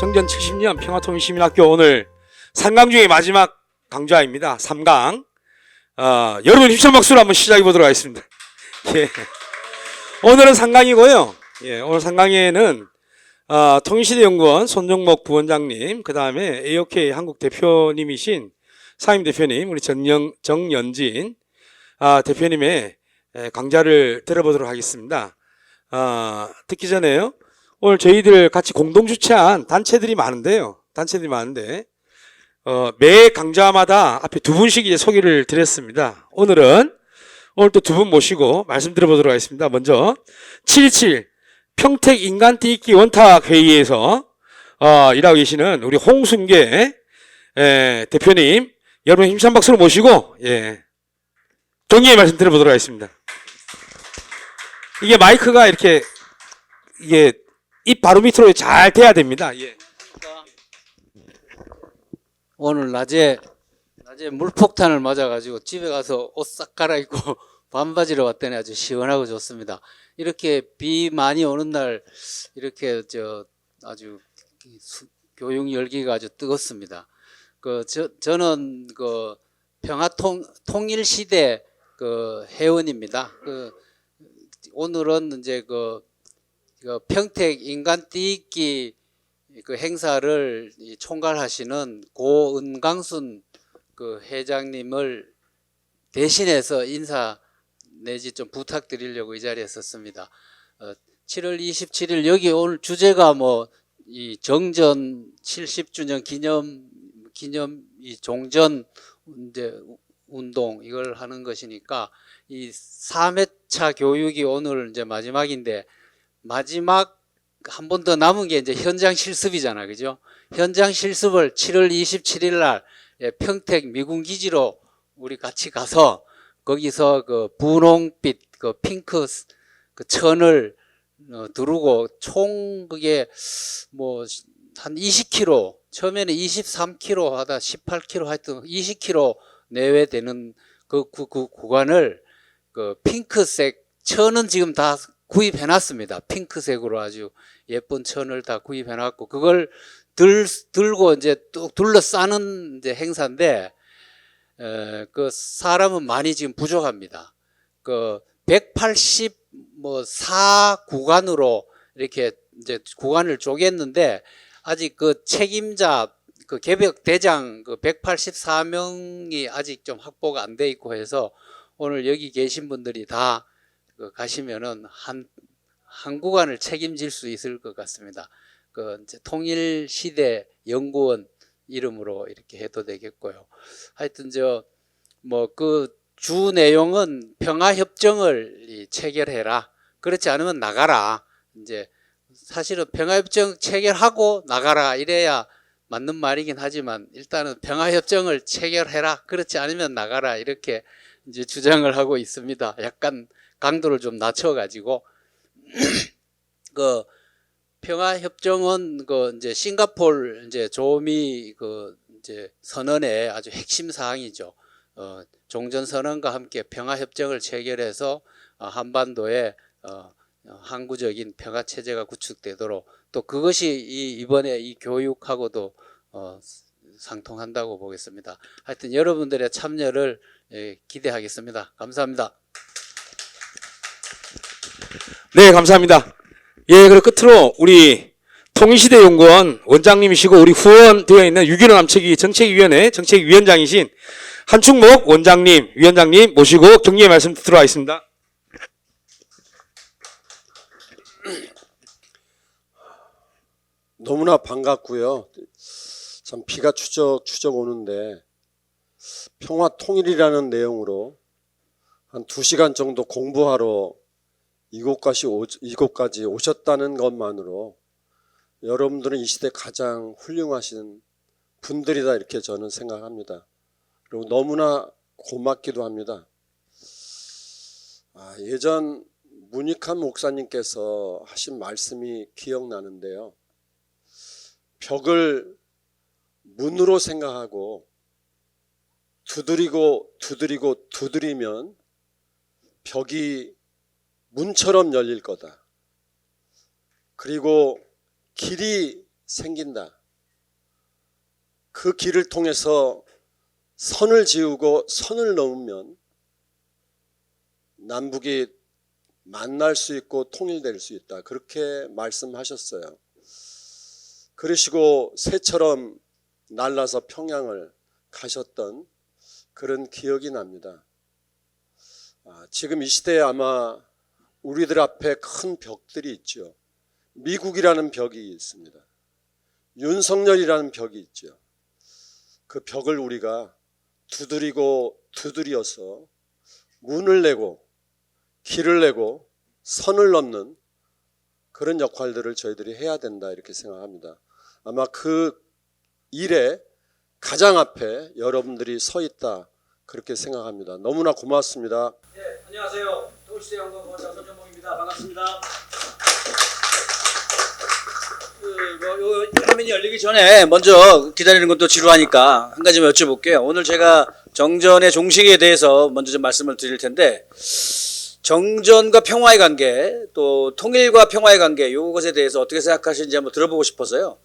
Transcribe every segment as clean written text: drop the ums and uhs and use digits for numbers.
정전 70년 평화통일시민학교 오늘 3강 중에 마지막 강좌입니다. 3강. 여러분 힘찬 박수로 한번 시작해 보도록 하겠습니다. 예. 오늘은 3강이고요. 예, 오늘 3강에는 통일시대연구원 손정목 부원장님, 그 다음에 AOK 한국 대표님이신 사임 대표님, 우리 정연진 대표님의 강좌를 들어보도록 하겠습니다. 듣기 전에요. 오늘 저희들 같이 공동 주최한 단체들이 많은데요. 매 강좌마다 앞에 두 분씩 이제 소개를 드렸습니다. 오늘 또 두 분 모시고 말씀 드려보도록 하겠습니다. 먼저 7.27 평택 인간띠익기 원탁회의에서 일하고 계시는 우리 홍순계 대표님, 여러분 힘찬 박수로 모시고 동의의 말씀 드려보도록 하겠습니다. 이게 마이크가 이렇게 입 바로 밑으로 잘 돼야 됩니다. 예. 오늘 낮에 물폭탄을 맞아가지고 집에 가서 옷 싹 갈아입고 반바지로 왔더니 아주 시원하고 좋습니다. 이렇게 비 많이 오는 날 이렇게 아주 교육 열기가 아주 뜨겁습니다. 저는 통일시대 회원입니다. 오늘은 이제 평택 인간띠익기 행사를 총괄하시는 고은강순 회장님을 대신해서 인사 내지 좀 부탁드리려고 이 자리에 섰습니다. 7월 27일 여기 오늘 주제가 이 정전 70주년 기념 이 종전 이제 운동 이걸 하는 것이니까 이 3회차 교육이 오늘 이제 마지막인데 마지막 한 번 더 남은 게 이제 현장 실습이잖아, 그죠? 현장 실습을 7월 27일 날 평택 미군 기지로 우리 같이 가서 거기서 분홍빛 핑크 천을 두르고 총 그게 한 20km, 처음에는 23km 하다 18km 하여튼 20km 내외 되는 그 구간을 핑크색 천은 지금 다 구입해 놨습니다. 핑크색으로 아주 예쁜 천을 다 구입해 놨고 그걸 들고 이제 뚝 둘러싸는 이제 행사인데 사람은 많이 지금 부족합니다. 184 구간으로 이렇게 이제 구간을 쪼갰는데 아직 책임자 개벽 대장 184명이 아직 좀 확보가 안 돼 있고 해서 오늘 여기 계신 분들이 다 가시면은 한 구간을 책임질 수 있을 것 같습니다. 이제 통일시대 연구원 이름으로 이렇게 해도 되겠고요. 하여튼 주 내용은 평화협정을 체결해라. 그렇지 않으면 나가라. 이제 사실은 평화협정 체결하고 나가라 이래야 맞는 말이긴 하지만 일단은 평화협정을 체결해라. 그렇지 않으면 나가라. 이렇게 이제 주장을 하고 있습니다. 약간 강도를 좀 낮춰가지고 평화협정은 이제 싱가포르 이제 조미 이제 선언의 아주 핵심 사항이죠. 종전선언과 함께 평화협정을 체결해서 한반도에 항구적인 평화체제가 구축되도록 또 그것이 이번에 이 교육하고도 상통한다고 보겠습니다. 하여튼 여러분들의 참여를 기대하겠습니다. 감사합니다. 네, 감사합니다. 그리고 끝으로 우리 통일시대 연구원 원장님이시고 우리 후원되어 있는 유기농 남측위 정책위원회 정책위원장이신 한충목 위원장님 모시고 격려의 말씀 듣도록 하겠습니다. 너무나 반갑고요. 참 비가 추적 오는데 평화 통일이라는 내용으로 한 2시간 정도 공부하러 이곳까지 오셨다는 것만으로 여러분들은 이 시대 가장 훌륭하신 분들이다 이렇게 저는 생각합니다. 그리고 너무나 고맙기도 합니다. 예전 문익환 목사님께서 하신 말씀이 기억나는데요. 벽을 문으로 생각하고 두드리면 벽이 문처럼 열릴 거다. 그리고 길이 생긴다. 그 길을 통해서 선을 지우고 선을 넘으면 남북이 만날 수 있고 통일될 수 있다. 그렇게 말씀하셨어요. 그러시고 새처럼 날라서 평양을 가셨던 그런 기억이 납니다. 지금 이 시대에 아마 우리들 앞에 큰 벽들이 있죠. 미국이라는 벽이 있습니다. 윤석열이라는 벽이 있죠. 그 벽을 우리가 두드리고 두드려서 문을 내고 길을 내고 선을 넘는 그런 역할들을 저희들이 해야 된다 이렇게 생각합니다. 아마 그 일에 가장 앞에 여러분들이 서 있다 그렇게 생각합니다. 너무나 고맙습니다. 네, 안녕하세요. 서울시대 연구원사 손정봉입니다. 반갑습니다. 요 화면이 열리기 전에 먼저 기다리는 것도 지루하니까 한 가지만 여쭤볼게요. 오늘 제가 정전의 종식에 대해서 먼저 좀 말씀을 드릴 텐데, 정전과 평화의 관계, 또 통일과 평화의 관계, 이것에 대해서 어떻게 생각하시는지 한번 들어보고 싶어서요.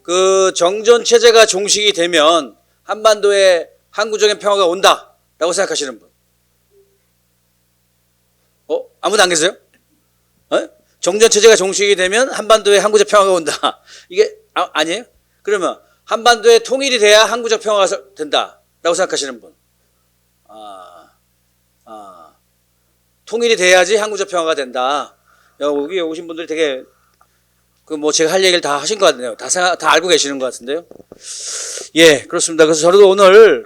그 정전 체제가 종식이 되면 한반도에 항구적인 평화가 온다라고 생각하시는 분? 아무도 안 계세요? 정전 체제가 종식이 되면 한반도에 항구적 평화가 온다. 이게 아니에요? 그러면 한반도에 통일이 돼야 항구적 평화가 된다라고 생각하시는 분? 통일이 돼야지 항구적 평화가 된다. 여기 오신 분들이 되게 제가 할 얘기를 다 하신 것 같네요. 다 알고 계시는 것 같은데요. 예, 그렇습니다. 그래서 저도 오늘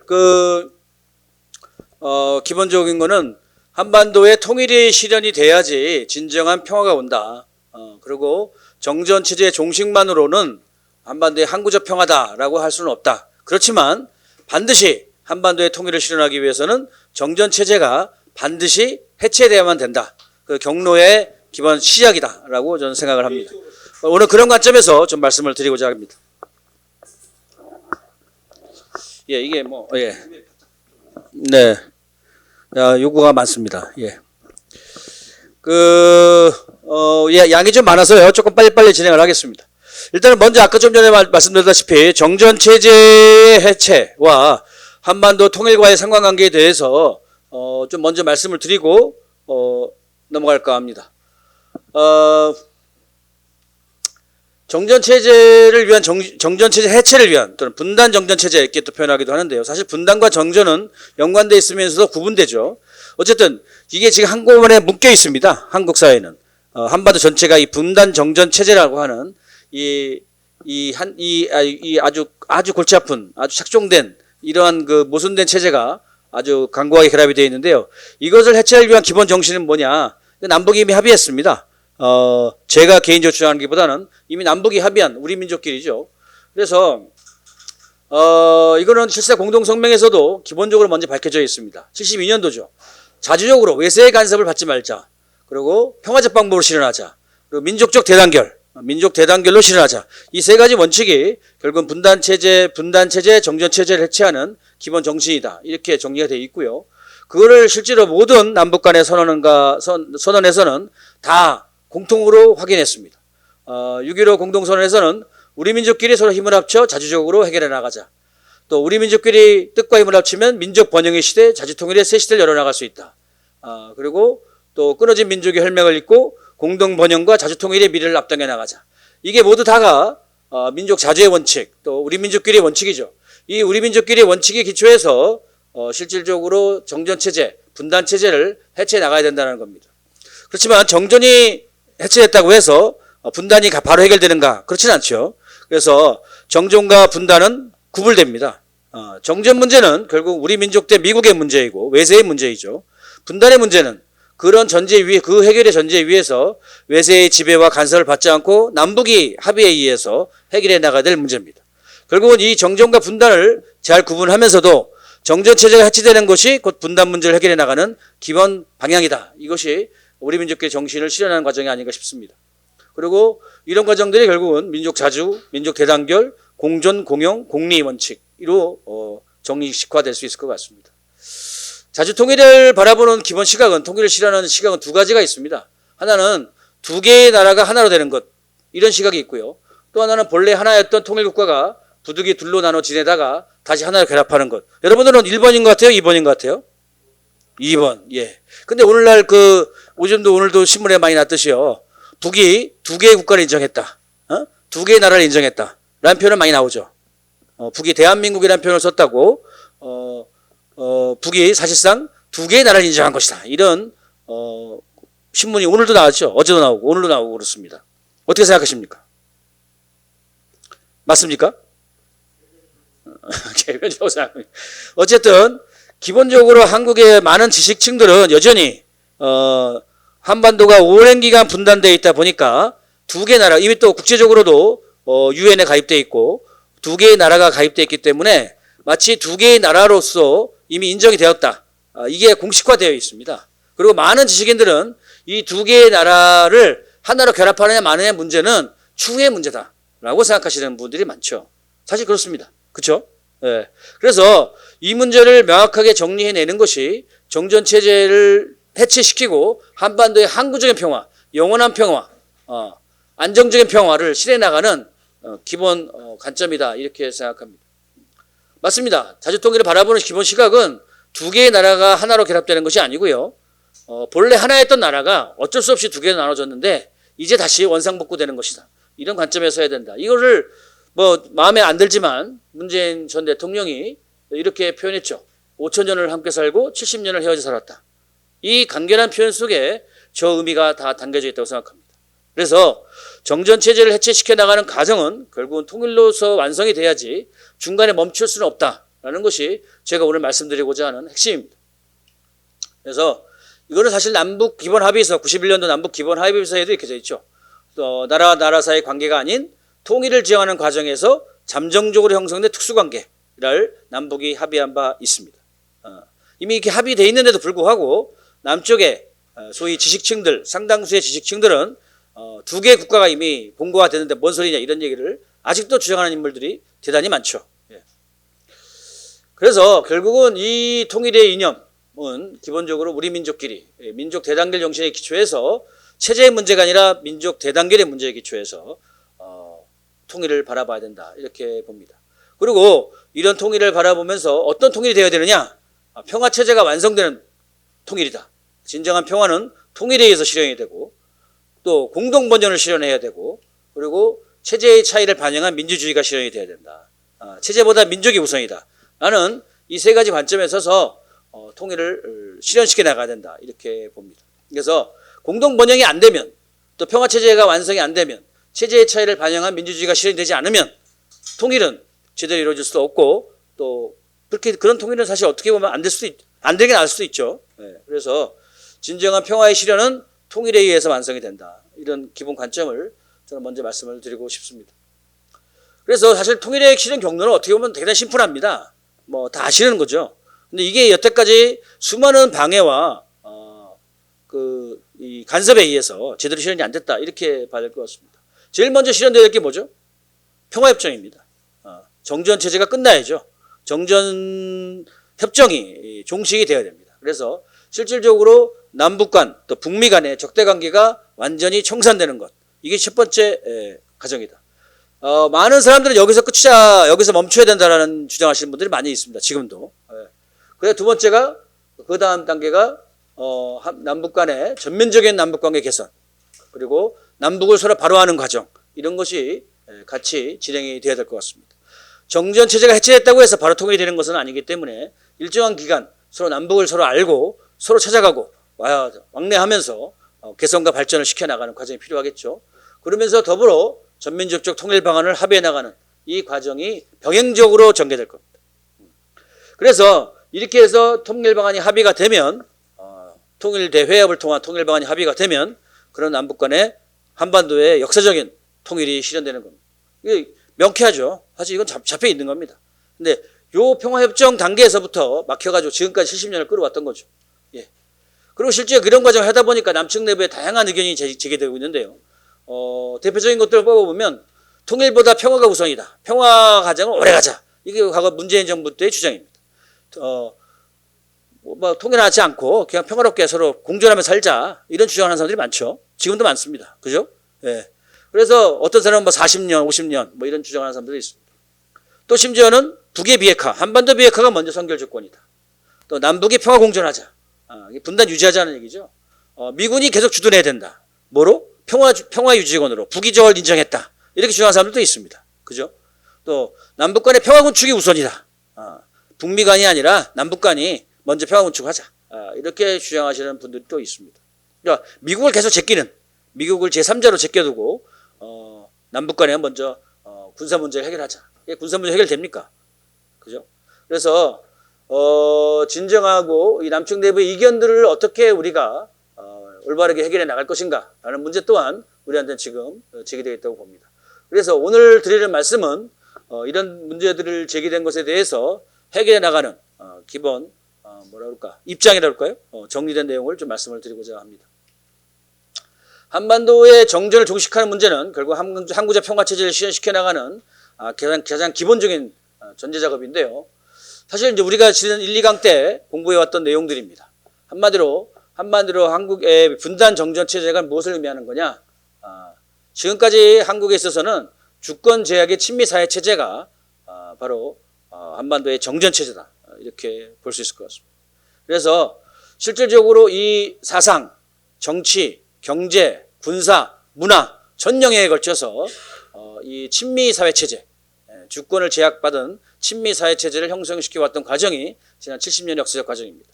기본적인 거는 한반도의 통일이 실현이 돼야지 진정한 평화가 온다. 그리고 정전 체제의 종식만으로는 한반도의 항구적 평화다라고 할 수는 없다. 그렇지만 반드시 한반도의 통일을 실현하기 위해서는 정전 체제가 반드시 해체돼야만 된다. 그 경로의 기본 시작이다라고 저는 생각을 합니다. 오늘 그런 관점에서 좀 말씀을 드리고자 합니다. 예, 이게 네. 요구가 많습니다. 예. 양이 좀 많아서요. 조금 빨리빨리 진행을 하겠습니다. 일단은 먼저 아까 좀 전에 말씀드렸다시피 정전 체제의 해체와 한반도 통일과의 상관관계에 대해서 좀 먼저 말씀을 드리고 넘어갈까 합니다. 정전 체제를 위한 정전 체제 해체를 위한 또는 분단 정전 체제 이렇게 또 표현하기도 하는데요. 사실 분단과 정전은 연관돼 있으면서도 구분되죠. 어쨌든 이게 지금 한꺼번에 묶여 있습니다. 한국 사회는 한반도 전체가 이 분단 정전 체제라고 하는 아주 골치 아픈 아주 착종된 이러한 그 모순된 체제가 아주 강고하게 결합이 되어 있는데요. 이것을 해체하기 위한 기본 정신은 뭐냐? 남북이 이미 합의했습니다. 제가 개인적으로 주장하는 것보다는 이미 남북이 합의한 우리 민족끼리죠. 그래서 이거는 실사 공동성명에서도 기본적으로 먼저 밝혀져 있습니다. 72년도죠. 자주적으로 외세의 간섭을 받지 말자. 그리고 평화적 방법으로 실현하자. 그리고 민족 대단결로 실현하자. 이 세 가지 원칙이 결국은 분단 체제, 정전 체제를 해체하는 기본 정신이다. 이렇게 정리가 되어 있고요. 그거를 실제로 모든 남북 간의 선언에서는 다 공통으로 확인했습니다. 6.15 공동선언에서는 우리 민족끼리 서로 힘을 합쳐 자주적으로 해결해 나가자. 또 우리 민족끼리 뜻과 힘을 합치면 민족 번영의 시대, 자주통일의 새 시대를 열어나갈 수 있다. 그리고 또 끊어진 민족의 혈맹을 잇고 공동 번영과 자주통일의 미래를 앞당겨 나가자. 이게 모두 다가 민족 자주의 원칙, 또 우리 민족끼리의 원칙이죠. 이 우리 민족끼리의 원칙에 기초해서 실질적으로 정전체제, 분단체제를 해체해 나가야 된다는 겁니다. 그렇지만 정전이 해체됐다고 해서 분단이 바로 해결되는가? 그렇진 않죠. 그래서 정전과 분단은 구분됩니다. 정전 문제는 결국 우리 민족 대 미국의 문제이고 외세의 문제이죠. 분단의 문제는 그런 전제 위에, 그 해결의 전제 위에서 외세의 지배와 간섭을 받지 않고 남북이 합의에 의해서 해결해 나가야 될 문제입니다. 결국은 이 정전과 분단을 잘 구분하면서도 정전 체제가 해체되는 것이 곧 분단 문제를 해결해 나가는 기본 방향이다. 이것이 우리 민족의 정신을 실현하는 과정이 아닌가 싶습니다. 그리고 이런 과정들이 결국은 민족 자주, 민족 대단결, 공존, 공영, 공리 원칙으로 정식화될 수 있을 것 같습니다. 자주 통일을 바라보는 기본 시각은, 통일을 실현하는 시각은 두 가지가 있습니다. 하나는 두 개의 나라가 하나로 되는 것, 이런 시각이 있고요. 또 하나는 본래 하나였던 통일국가가 부득이 둘로 나눠 지내다가 다시 하나로 결합하는 것. 여러분들은 1번인 것 같아요? 2번인 것 같아요? 2번. 예. 근데 오늘날 오늘도 신문에 많이 났듯이요. 북이 두 개의 국가를 인정했다. 두 개의 나라를 인정했다. 라는 표현은 많이 나오죠. 북이 대한민국이라는 표현을 썼다고, 북이 사실상 두 개의 나라를 인정한 것이다. 이런, 신문이 오늘도 나왔죠. 어제도 나오고, 오늘도 나오고 그렇습니다. 어떻게 생각하십니까? 맞습니까? 개변적으로 생각합니다. 어쨌든, 기본적으로 한국의 많은 지식층들은 여전히, 한반도가 오랜 기간 분단되어 있다 보니까 두 개 나라, 이미 또 국제적으로도 유엔에 가입되어 있고 두 개의 나라가 가입되어 있기 때문에 마치 두 개의 나라로서 이미 인정이 되었다. 이게 공식화되어 있습니다. 그리고 많은 지식인들은 이 두 개의 나라를 하나로 결합하느냐 마느냐 문제는 추후의 문제다라고 생각하시는 분들이 많죠. 사실 그렇습니다. 그렇죠? 네. 그래서 이 문제를 명확하게 정리해내는 것이 정전체제를 해체시키고 한반도의 항구적인 평화, 영원한 평화, 안정적인 평화를 실현해나가는 기본 관점이다 이렇게 생각합니다. 맞습니다. 자주통일을 바라보는 기본 시각은 두 개의 나라가 하나로 결합되는 것이 아니고요. 본래 하나였던 나라가 어쩔 수 없이 두 개로 나눠졌는데 이제 다시 원상복구되는 것이다. 이런 관점에서 해야 된다. 이거를 마음에 안 들지만 문재인 전 대통령이 이렇게 표현했죠. 5,000년을 함께 살고 70년을 헤어져 살았다. 이 간결한 표현 속에 저 의미가 다 담겨져 있다고 생각합니다. 그래서 정전체제를 해체시켜 나가는 과정은 결국은 통일로서 완성이 돼야지 중간에 멈출 수는 없다라는 것이 제가 오늘 말씀드리고자 하는 핵심입니다. 그래서 이거는 사실 남북 기본 합의서 91년도 남북 기본 합의서에도 이렇게 되어 있죠. 나라와 나라 사이의 관계가 아닌 통일을 지향하는 과정에서 잠정적으로 형성된 특수관계를 남북이 합의한 바 있습니다. 이미 이렇게 합의되어 있는데도 불구하고 남쪽에 소위 지식층들, 상당수의 지식층들은 두 개의 국가가 이미 공고가 되는데 뭔 소리냐 이런 얘기를 아직도 주장하는 인물들이 대단히 많죠. 그래서 결국은 이 통일의 이념은 기본적으로 우리 민족끼리 민족 대단결 정신에 기초해서 체제의 문제가 아니라 민족 대단결의 문제에 기초해서 통일을 바라봐야 된다 이렇게 봅니다. 그리고 이런 통일을 바라보면서 어떤 통일이 되어야 되느냐? 평화체제가 완성되는 통일이다. 진정한 평화는 통일에 의해서 실현이 되고 또 공동번영을 실현해야 되고 그리고 체제의 차이를 반영한 민주주의가 실현이 돼야 된다. 체제보다 민족이 우선이다. 라는 이 세 가지 관점에 서서 통일을 실현시켜 나가야 된다. 이렇게 봅니다. 그래서 공동번영이 안 되면 또 평화체제가 완성이 안 되면 체제의 차이를 반영한 민주주의가 실현되지 않으면 통일은 제대로 이루어질 수도 없고 또 그런 통일은 사실 어떻게 보면 안 되게 나을 수도 있죠. 그래서 진정한 평화의 실현은 통일에 의해서 완성이 된다. 이런 기본 관점을 저는 먼저 말씀을 드리고 싶습니다. 그래서 사실 통일의 실현 경로는 어떻게 보면 대단히 심플합니다. 다 아시는 거죠. 근데 이게 여태까지 수많은 방해와 이 간섭에 의해서 제대로 실현이 안 됐다. 이렇게 봐야 될 것 같습니다. 제일 먼저 실현되어야 될 게 뭐죠? 평화협정입니다. 정전체제가 끝나야죠. 정전협정이 종식이 되어야 됩니다. 그래서 실질적으로 남북 간 또 북미 간의 적대관계가 완전히 청산되는 것. 이게 첫 번째 과정이다. 많은 사람들은 여기서 끝이야, 여기서 멈춰야 된다라는 주장하시는 분들이 많이 있습니다. 지금도. 그래서 두 번째가 그 다음 단계가 남북 간의 전면적인 남북 관계 개선 그리고 남북을 서로 바로하는 과정 이런 것이 같이 진행이 되어야 될 것 같습니다. 정전 체제가 해체됐다고 해서 바로 통일이 되는 것은 아니기 때문에 일정한 기간 서로 남북을 서로 알고 서로 찾아가고 왕래하면서 개선과 발전을 시켜나가는 과정이 필요하겠죠. 그러면서 더불어 전면적적 통일 방안을 합의해 나가는 이 과정이 병행적으로 전개될 겁니다. 그래서 이렇게 해서 통일 방안이 합의가 되면 통일대회합을 통한 통일 방안이 합의가 되면 그런 남북 간의 한반도의 역사적인 통일이 실현되는 겁니다. 이게 명쾌하죠. 사실 이건 잡혀 있는 겁니다. 근데 요 평화협정 단계에서부터 막혀가지고 지금까지 70년을 끌어왔던 거죠. 그리고 실제 그런 과정을 하다 보니까 남측 내부에 다양한 의견이 제기되고 있는데요. 대표적인 것들을 뽑아보면 통일보다 평화가 우선이다. 평화 과정을 오래 가자. 이게 과거 문재인 정부 때의 주장입니다. 통일하지 않고 그냥 평화롭게 서로 공존하며 살자. 이런 주장하는 사람들이 많죠. 지금도 많습니다. 그죠? 그래서 어떤 사람은 뭐 40년, 50년 뭐 이런 주장하는 사람들도 있습니다. 또 심지어는 북의 비핵화, 한반도 비핵화가 먼저 선결 조건이다. 또 남북이 평화 공존하자, 분단 유지하자는 얘기죠. 미군이 계속 주둔해야 된다. 뭐로? 평화 유지권으로 북이 저걸 인정했다. 이렇게 주장하는 사람들도 있습니다. 그죠? 또 남북 간의 평화 군축이 우선이다. 북미 간이 아니라 남북 간이 먼저 평화 군축하자. 이렇게 주장하시는 분들이 또 있습니다. 그러니까 미국을 계속 제끼는, 미국을 제3자로 제껴두고 남북 간에 먼저 군사 문제를 해결하자. 이게 군사 문제 해결됩니까? 그죠? 그래서 진정하고 이 남측 내부의 이견들을 어떻게 우리가 올바르게 해결해 나갈 것인가라는 문제 또한 우리한테는 지금 제기되어 있다고 봅니다. 그래서 오늘 드리는 말씀은 이런 문제들을 제기된 것에 대해서 해결해 나가는 기본 뭐라 그럴까 입장이라 할까요? 정리된 내용을 좀 말씀을 드리고자 합니다. 한반도의 정전을 종식하는 문제는 결국 항구적 평화체제를 실현시켜 나가는 가장 기본적인 전제 작업인데요. 사실 이제 우리가 지난 1, 2강 때 공부해왔던 내용들입니다. 한마디로 한국의 분단 정전 체제가 무엇을 의미하는 거냐? 지금까지 한국에 있어서는 주권 제약의 친미 사회 체제가 바로 한반도의 정전 체제다. 이렇게 볼 수 있을 것 같습니다. 그래서 실질적으로 이 사상, 정치, 경제, 군사, 문화 전 영역에 걸쳐서 이 친미 사회 체제, 주권을 제약받은 친미 사회 체제를 형성시켜 왔던 과정이 지난 70년 역사적 과정입니다.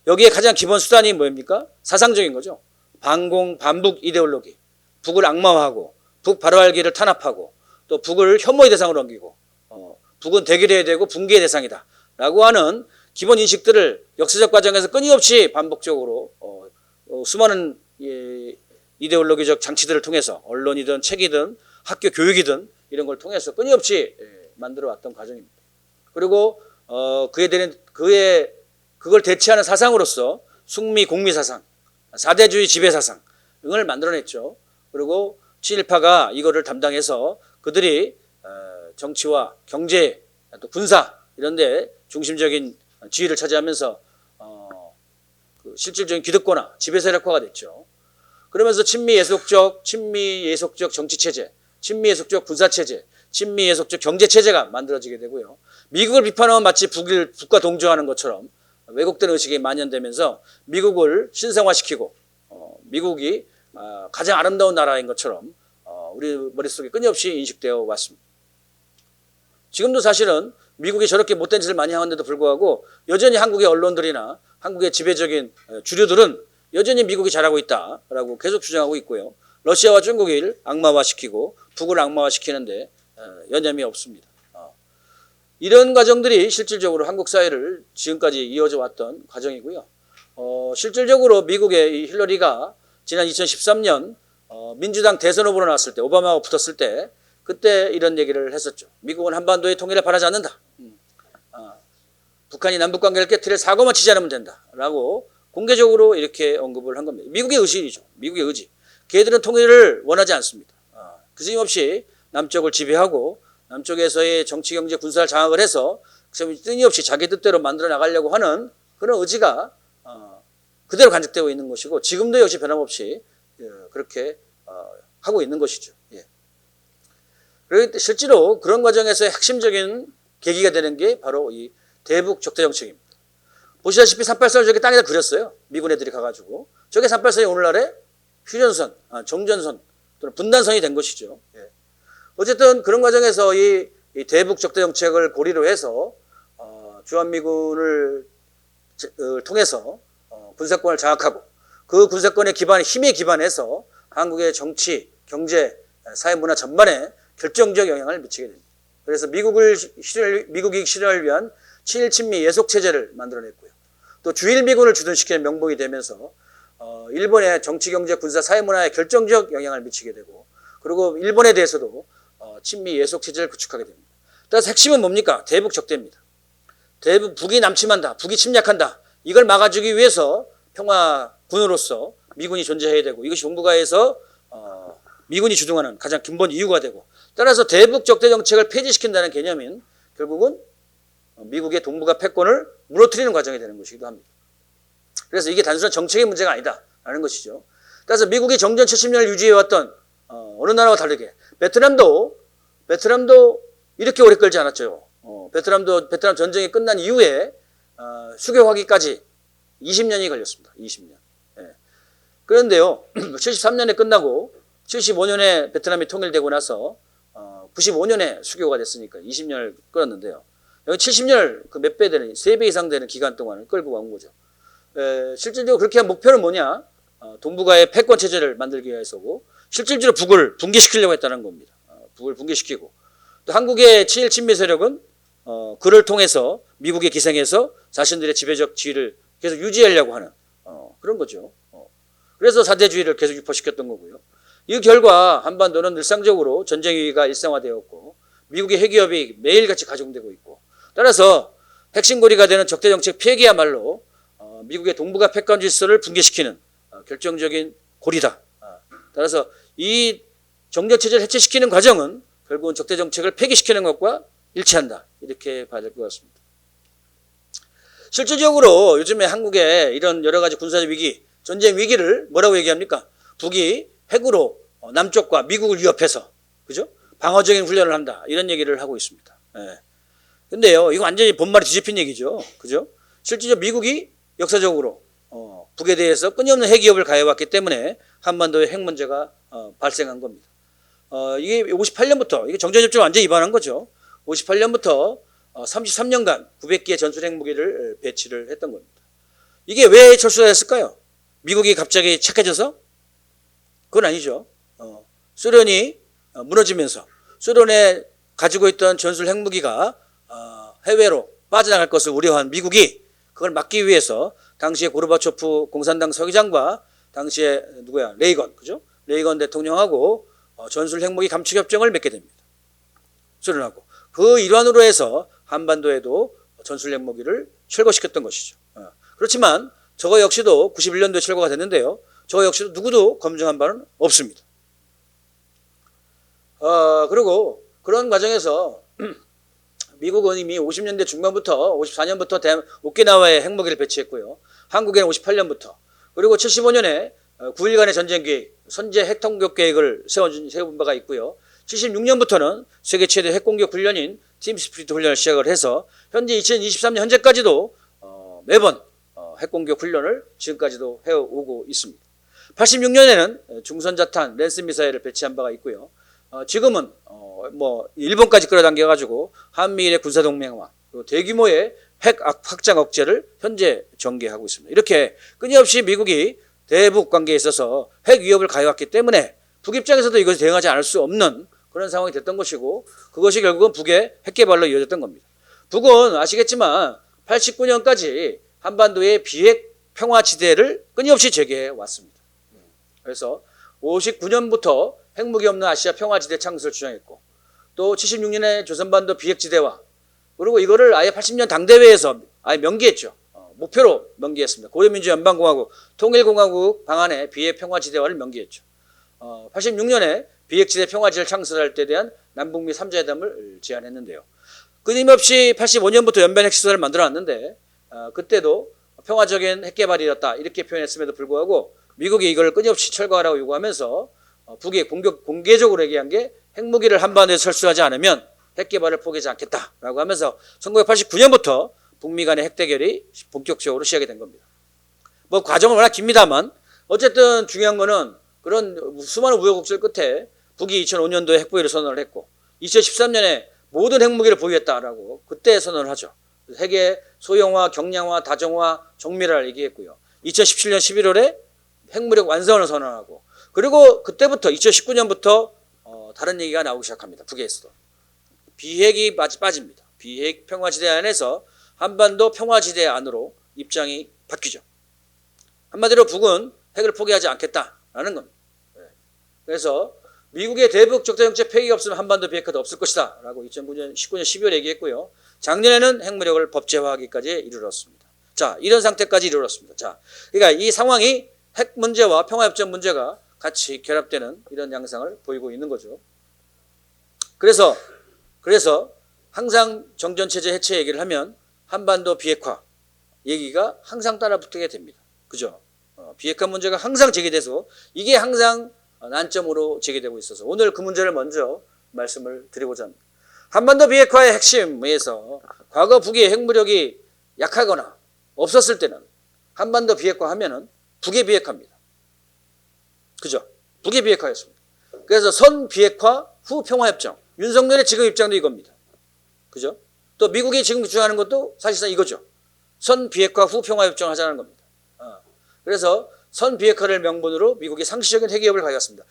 여기에 가장 기본 수단이 뭡니까? 사상적인 거죠. 반북 이데올로기, 북을 악마화하고 북 바로알기를 탄압하고 또 북을 혐오의 대상으로 넘기고 북은 대결해야 되고 붕괴의 대상이다 라고 하는 기본 인식들을 역사적 과정에서 끊임없이 반복적으로 수많은 이데올로기적 장치들을 통해서 언론이든 책이든 학교 교육이든 이런 걸 통해서 끊임없이 만들어 왔던 과정입니다. 그리고 그걸 대체하는 사상으로서 숙미 공미 사상, 사대주의 지배 사상을 만들어냈죠. 그리고 친일파가 이거를 담당해서 그들이 정치와 경제 또 군사 이런 데 중심적인 지위를 차지하면서 실질적인 기득권화, 지배 세력화가 됐죠. 그러면서 친미 예속적 정치 체제, 친미 예속적 군사 체제, 친미 예속적 경제 체제가 만들어지게 되고요. 미국을 비판하면 마치 북과 동조하는 것처럼 왜곡된 의식이 만연되면서 미국을 신성화시키고 미국이 가장 아름다운 나라인 것처럼 우리 머릿속에 끊임없이 인식되어 왔습니다. 지금도 사실은 미국이 저렇게 못된 짓을 많이 하는데도 불구하고 여전히 한국의 언론들이나 한국의 지배적인 주류들은 여전히 미국이 잘하고 있다라고 계속 주장하고 있고요. 러시아와 중국을 악마화시키고 북을 악마화시키는데 여념이 없습니다. 이런 과정들이 실질적으로 한국 사회를 지금까지 이어져 왔던 과정이고요. 실질적으로 미국의 이 힐러리가 지난 2013년 민주당 대선 후보로 나왔을 때 오바마하고 붙었을 때 그때 이런 얘기를 했었죠. 미국은 한반도의 통일을 바라지 않는다. 북한이 남북관계를 깨트릴 사고만 치지 않으면 된다라고 공개적으로 이렇게 언급을 한 겁니다. 미국의 의지이죠. 미국의 의지. 걔들은 통일을 원하지 않습니다. 그짐없이 남쪽을 지배하고 남쪽에서의 정치, 경제, 군사를 장악을 해서 끊임없이 자기 뜻대로 만들어 나가려고 하는 그런 의지가 그대로 간직되고 있는 것이고 지금도 역시 변함없이 그렇게 하고 있는 것이죠. 그런데 실제로 그런 과정에서 핵심적인 계기가 되는 게 바로 이 대북 적대 정책입니다. 보시다시피 383을 저기 땅에다 그렸어요. 미군 애들이 가가지고. 저게 383이 오늘날의 휴전선, 정전선 또는 분단선이 된 것이죠. 어쨌든 그런 과정에서 이 대북 적대 정책을 고리로 해서 주한미군을 통해서 군사권을 장악하고 그 군사권의 힘에 기반해서 한국의 정치, 경제, 사회 문화 전반에 결정적 영향을 미치게 됩니다. 그래서 미국이 실현을 위한 친일친미 예속체제를 만들어냈고요. 또 주일미군을 주둔시키는 명목이 되면서 일본의 정치, 경제, 군사, 사회 문화에 결정적 영향을 미치게 되고 그리고 일본에 대해서도 친미 예속체제를 구축하게 됩니다. 따라서 핵심은 뭡니까? 대북 적대입니다. 북이 남침한다. 북이 침략한다. 이걸 막아주기 위해서 평화군으로서 미군이 존재해야 되고 이것이 동북아에서 미군이 주둔하는 가장 근본 이유가 되고 따라서 대북 적대 정책을 폐지시킨다는 개념인 결국은 미국의 동북아 패권을 무너뜨리는 과정이 되는 것이기도 합니다. 그래서 이게 단순한 정책의 문제가 아니다라는 것이죠. 따라서 미국이 정전 70년을 유지해왔던 어느 나라와 다르게 베트남도 이렇게 오래 끌지 않았죠. 베트남 전쟁이 끝난 이후에 수교하기까지 20년이 걸렸습니다. 20년. 예. 그런데요, 73년에 끝나고 75년에 베트남이 통일되고 나서 95년에 수교가 됐으니까 20년을 끌었는데요. 여기 70년을 그 몇 배 되는 3배 이상 되는 기간 동안을 끌고 간 거죠. 실질적으로 그렇게 한 목표는 뭐냐? 동북아의 패권 체제를 만들기 위해서고 실질적으로 북을 붕괴시키려고 했다는 겁니다. 북을 붕괴시키고 또 한국의 친일 친미 세력은 그를 통해서 미국에 기생해서 자신들의 지배적 지위를 계속 유지하려고 하는 그런 거죠. 그래서 사대주의를 계속 유포시켰던 거고요. 이 결과 한반도는 일상적으로 전쟁 위기가 일상화되었고 미국의 핵위협이 매일같이 가중되고 있고 따라서 핵심고리가 되는 적대정책 폐기야말로 미국의 동북아 패권 질서를 붕괴시키는 결정적인 고리다. 따라서 이 정전체제를 해체시키는 과정은 결국은 적대정책을 폐기시키는 것과 일치한다. 이렇게 봐야 될 것 같습니다. 실질적으로 요즘에 한국의 이런 여러 가지 군사적 위기, 전쟁 위기를 뭐라고 얘기합니까? 북이 핵으로 남쪽과 미국을 위협해서, 그죠? 방어적인 훈련을 한다. 이런 얘기를 하고 있습니다. 예. 근데요, 이거 완전히 본말이 뒤집힌 얘기죠. 그죠? 실질적으로 미국이 역사적으로 북에 대해서 끊임없는 핵위협을 가해왔기 때문에 한반도에 핵 문제가 발생한 겁니다. 이게 58년부터, 이게 정전협정 완전히 위반한 거죠. 58년부터 33년간 900개의 전술 핵무기를 배치를 했던 겁니다. 이게 왜 철수가 됐을까요? 미국이 갑자기 착해져서? 그건 아니죠. 소련이 무너지면서 소련에 가지고 있던 전술 핵무기가 해외로 빠져나갈 것을 우려한 미국이 그걸 막기 위해서 당시에 고르바초프 공산당 서기장과 당시에 레이건, 그죠? 레이건 대통령하고 전술 핵무기 감축 협정을 맺게 됩니다. 소련하고. 그 일환으로 해서 한반도에도 전술 핵무기를 철거시켰던 것이죠. 그렇지만 저거 역시도 91년도에 철거가 됐는데요. 저거 역시도 누구도 검증한 바는 없습니다. 그리고 그런 과정에서 미국은 이미 50년대 중반부터 54년부터 오키나와에 핵무기를 배치했고요. 한국에는 58년부터 그리고 75년에 9일간의 전쟁 계획, 선제 핵통격 계획을 세운 바가 있고요. 76년부터는 세계 최대 핵공격 훈련인 팀 스피릿 훈련을 시작을 해서 현재 2023년 현재까지도 매번 핵공격 훈련을 지금까지도 해오고 있습니다. 86년에는 중선자탄 랜스 미사일을 배치한 바가 있고요. 지금은 일본까지 끌어당겨 가지고 한미일의 군사 동맹화 그리고 대규모의 핵 확장 억제를 현재 전개하고 있습니다. 이렇게 끊임없이 미국이 대북 관계에 있어서 핵 위협을 가해왔기 때문에 북 입장에서도 이것을 대응하지 않을 수 없는 그런 상황이 됐던 것이고 그것이 결국은 북의 핵 개발로 이어졌던 겁니다. 북은 아시겠지만 89년까지 한반도의 비핵 평화지대를 끊임없이 제기해 왔습니다. 그래서 59년부터 핵무기 없는 아시아 평화지대 창설을 주장했고 또 76년에 조선반도 비핵지대화 그리고 이거를 아예 80년 당대회에서 아예 명기했죠. 목표로 명기했습니다. 고려민주연방공화국 통일공화국 방안에 비핵 평화지대화를 명기했죠. 86년에 비핵지대 평화지대를 창설할 때 대한 남북미 3자회담을 제안했는데요. 끊임없이 85년부터 연변 핵시설을 만들어놨는데 그때도 평화적인 핵개발이었다 이렇게 표현했음에도 불구하고 미국이 이걸 끊임없이 철거하라고 요구하면서 북이 공개적으로 얘기한 게 핵무기를 한반도에 철수하지 않으면 핵개발을 포기하지 않겠다라고 하면서 1989년부터 북미 간의 핵대결이 본격적으로 시작이 된 겁니다. 과정은 워낙 깁니다만 어쨌든 중요한 거는 그런 수많은 우여곡절 끝에 북이 2005년도에 핵보유를 선언을 했고 2013년에 모든 핵무기를 보유했다라고 그때 선언을 하죠. 핵의 소형화, 경량화, 다정화, 정밀화를 얘기했고요. 2017년 11월에 핵무력 완성을 선언하고 그리고 그때부터 2019년부터 다른 얘기가 나오기 시작합니다. 북에서도. 비핵이 빠집니다. 비핵 평화지대 안에서 한반도 평화지대 안으로 입장이 바뀌죠. 한마디로 북은 핵을 포기하지 않겠다라는 겁니다. 그래서 미국의 대북 적대정책 폐기가 없으면 한반도 비핵화도 없을 것이다 라고 2019년 12월 얘기했고요. 작년에는 핵무력을 법제화하기까지 이르렀습니다. 자, 이런 상태까지 이르렀습니다. 자, 그러니까 이 상황이 핵 문제와 평화협정 문제가 같이 결합되는 이런 양상을 보이고 있는 거죠. 그래서 항상 정전체제 해체 얘기를 하면 한반도 비핵화 얘기가 항상 따라붙게 됩니다. 그죠? 비핵화 문제가 항상 제기돼서 이게 항상 난점으로 제기되고 있어서 오늘 그 문제를 먼저 말씀을 드리고자 합니다. 한반도 비핵화의 핵심에서 과거 북의 핵무력이 약하거나 없었을 때는 한반도 비핵화 하면은 북의 비핵화입니다. 그죠? 북의 비핵화였습니다. 그래서 선 비핵화 후 평화협정. 윤석열의 지금 입장도 이겁니다. 그죠? 또 미국이 지금 주장하는 것도 사실상 이거죠. 선 비핵화 후 평화협정 하자는 겁니다. 그래서 선 비핵화를 명분으로 미국이 상시적인 핵위협을 가졌습니다.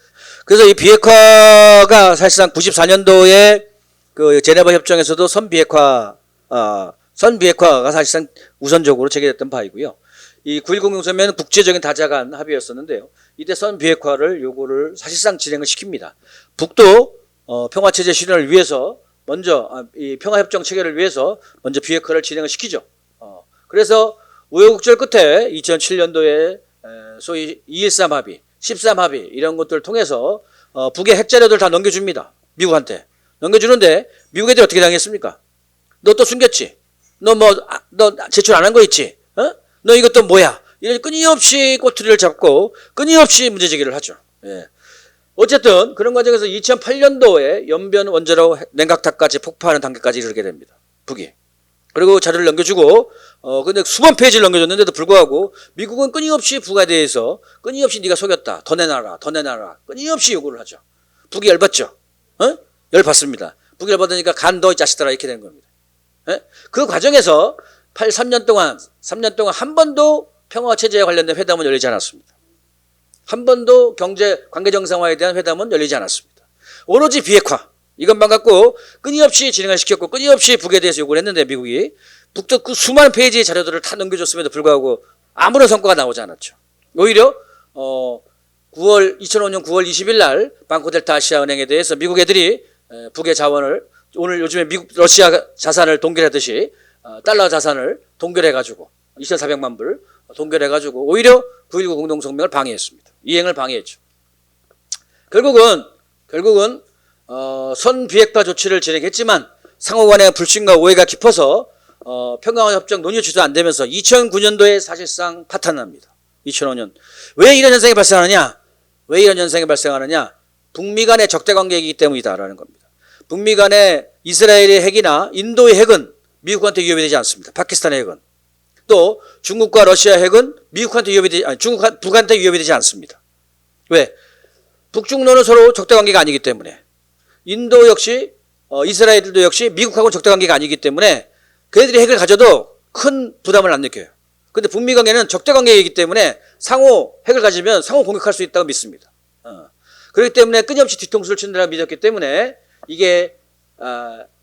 그래서 이 비핵화가 사실상 94년도에 그 제네바 협정에서도 선 비핵화가 사실상 우선적으로 제기됐던 바이고요. 이 9.10 공성명은 국제적인 다자간 합의였었는데요. 이때 선 비핵화를 요구를 사실상 진행을 시킵니다. 북도 평화체제 실현을 위해서 먼저 이 평화협정 체결을 위해서 먼저 비핵화를 진행을 시키죠. 그래서 우여곡절 끝에 2007년도에 소위 2.13 합의, 13 합의 이런 것들을 통해서 북의 핵자료들 다 넘겨줍니다. 미국한테. 넘겨주는데 미국 애들이 어떻게 당했습니까? 너 또 숨겼지? 너 제출 안 한 거 있지? 너 이것도 뭐야? 이런 끊임없이 꼬투리를 잡고 끊임없이 문제 제기를 하죠. 예. 어쨌든 그런 과정에서 2008년도에 연변 원자로 냉각탑까지 폭파하는 단계까지 이르게 됩니다. 북이. 그리고 자료를 넘겨주고 근데 수만 페이지를 넘겨줬는데도 불구하고 미국은 끊임없이 북에 대해서 끊임없이 네가 속였다. 더 내놔라. 더 내놔라. 끊임없이 요구를 하죠. 북이 열받죠. 열받습니다. 북이 열받으니까 간 너 이 자식들아 이렇게 되는 겁니다. 그 과정에서 3년 동안 한 번도 평화체제에 관련된 회담은 열리지 않았습니다. 한 번도 경제 관계 정상화에 대한 회담은 열리지 않았습니다. 오로지 비핵화 이것만 갖고 끊임없이 진행을 시켰고 끊임없이 북에 대해서 요구를 했는데 미국이 북도 그 수많은 페이지의 자료들을 다 넘겨줬음에도 불구하고 아무런 성과가 나오지 않았죠. 오히려 2005년 9월 20일 날 방코델타 아시아은행에 대해서 미국 애들이 북의 자원을 오늘 요즘에 미국 러시아 자산을 동결하듯이 달러 자산을 동결해가지고 2,400만 불 동결해가지고 오히려 9.19 공동성명을 방해했습니다. 이행을 방해했죠. 결국은 선 비핵화 조치를 진행했지만 상호간의 불신과 오해가 깊어서 평화협정 논의 취소 안 되면서 2009년도에 사실상 파탄납니다. 2005년. 왜 이런 현상이 발생하느냐? 북미 간의 적대 관계이기 때문이다라는 겁니다. 북미 간의 이스라엘의 핵이나 인도의 핵은 미국한테 위협이 되지 않습니다. 파키스탄의 핵은. 또 중국과 러시아 핵은 북한테 위협이 되지 않습니다. 왜? 북중로는 서로 적대 관계가 아니기 때문에. 인도 역시 이스라엘도 역시 미국하고는 적대 관계가 아니기 때문에 그들이 핵을 가져도 큰 부담을 안 느껴요. 근데 북미 관계는 적대 관계이기 때문에 상호 핵을 가지면 상호 공격할 수 있다고 믿습니다. 그렇기 때문에 끊임없이 뒤통수를 친다고 믿었기 때문에 이게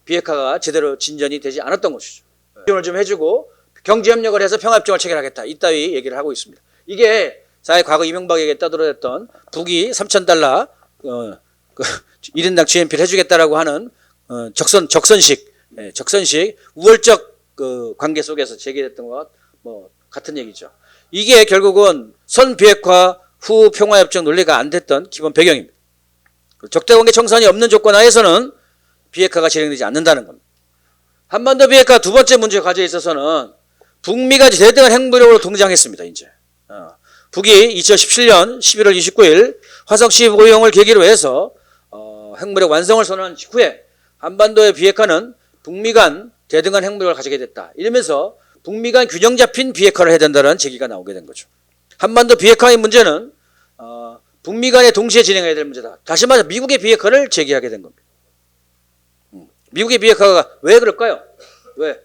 비핵화가 제대로 진전이 되지 않았던 것이죠. 지원을 좀 해주고 경제협력을 해서 평화협정을 체결하겠다. 이따위 얘기를 하고 있습니다. 이게 사회 과거 이명박에게 떠들어댔던 북이 3,000달러 1인당 GNP를 해주겠다라고 하는 적선식 우월적 그 관계 속에서 제기됐던 것과 같은 얘기죠. 이게 결국은 선 비핵화 후 평화협정 논리가 안 됐던 기본 배경입니다. 적대관계 청산이 없는 조건 하에서는 비핵화가 진행되지 않는다는 겁니다. 한반도 비핵화 두 번째 문제 과제에 있어서는 북미가 대등한 핵무력으로 동장했습니다. 이제 북이 2017년 11월 29일 화성 15형을 계기로 해서 핵무력 완성을 선언한 직후에 한반도의 비핵화는 북미 간 대등한 핵무력을 가지게 됐다. 이러면서 북미 간 균형 잡힌 비핵화를 해야 된다는 제기가 나오게 된 거죠. 한반도 비핵화의 문제는 북미 간에 동시에 진행해야 될 문제다. 다시 말해서 미국의 비핵화를 제기하게 된 겁니다. 미국의 비핵화가 왜 그럴까요? 왜?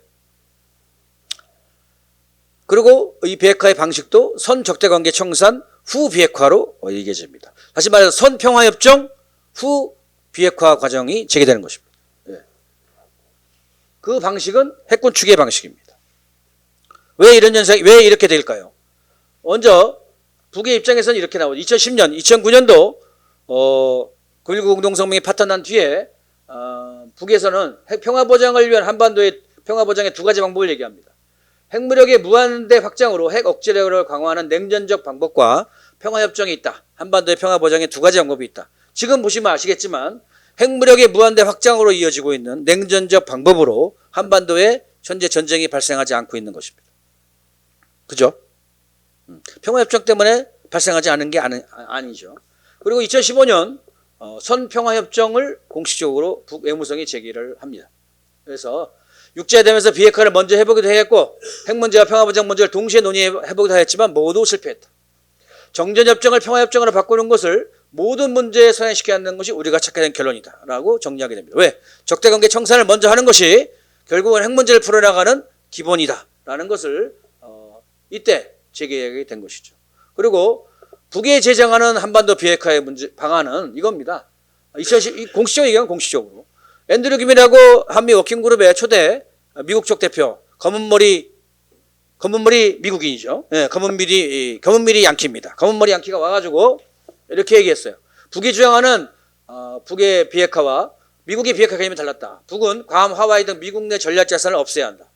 그리고 이 비핵화의 방식도 선 적대관계 청산 후 비핵화로 이겨집니다. 다시 말해서 선 평화협정 후 비핵화 과정이 재개되는 것입니다. 그 방식은 핵군 추계 방식입니다. 왜 이렇게 될까요? 먼저 북의 입장에서는 이렇게 나오죠. 2010년, 2009년도 9.19 공동성명이 파탄난 뒤에 북에서는 핵 평화보장을 위한 한반도의 평화보장의 두 가지 방법을 얘기합니다. 핵무력의 무한대 확장으로 핵 억제력을 강화하는 냉전적 방법과 평화협정이 있다. 한반도의 평화보장의 두 가지 방법이 있다. 지금 보시면 아시겠지만 핵무력의 무한대 확장으로 이어지고 있는 냉전적 방법으로 한반도에 현재 전쟁이 발생하지 않고 있는 것입니다. 그죠? 평화협정 때문에 발생하지 않은 게 아니죠. 그리고 2015년 선평화협정을 공식적으로 북외무성이 제기를 합니다. 그래서 육제되면서 비핵화를 먼저 해보기도 했고 핵 문제와 평화보장 문제를 동시에 논의해보기도 했지만 모두 실패했다. 정전협정을 평화협정으로 바꾸는 것을 모든 문제에 선행시켜야 하는 것이 우리가 찾게 된 결론이다 라고 정리하게 됩니다. 왜? 적대관계 청산을 먼저 하는 것이 결국은 핵 문제를 풀어나가는 기본이다 라는 것을 이때 제기하게 된 것이죠. 그리고 북에 제정하는 한반도 비핵화의 문제 방안은 이겁니다. 2010 공식적으로 얘기하면 공식적으로 앤드류 김이라고 한미 워킹그룹의 초대 미국 쪽 대표 검은머리 미국인이죠. 네, 검은머리 양키입니다. 검은머리 양키가 와가지고 이렇게 얘기했어요. 북이 주장하는 북의 비핵화와 미국의 비핵화 개념이 달랐다. 북은 괌, 하와이 등 미국 내 전략 자산을 없애야 한다.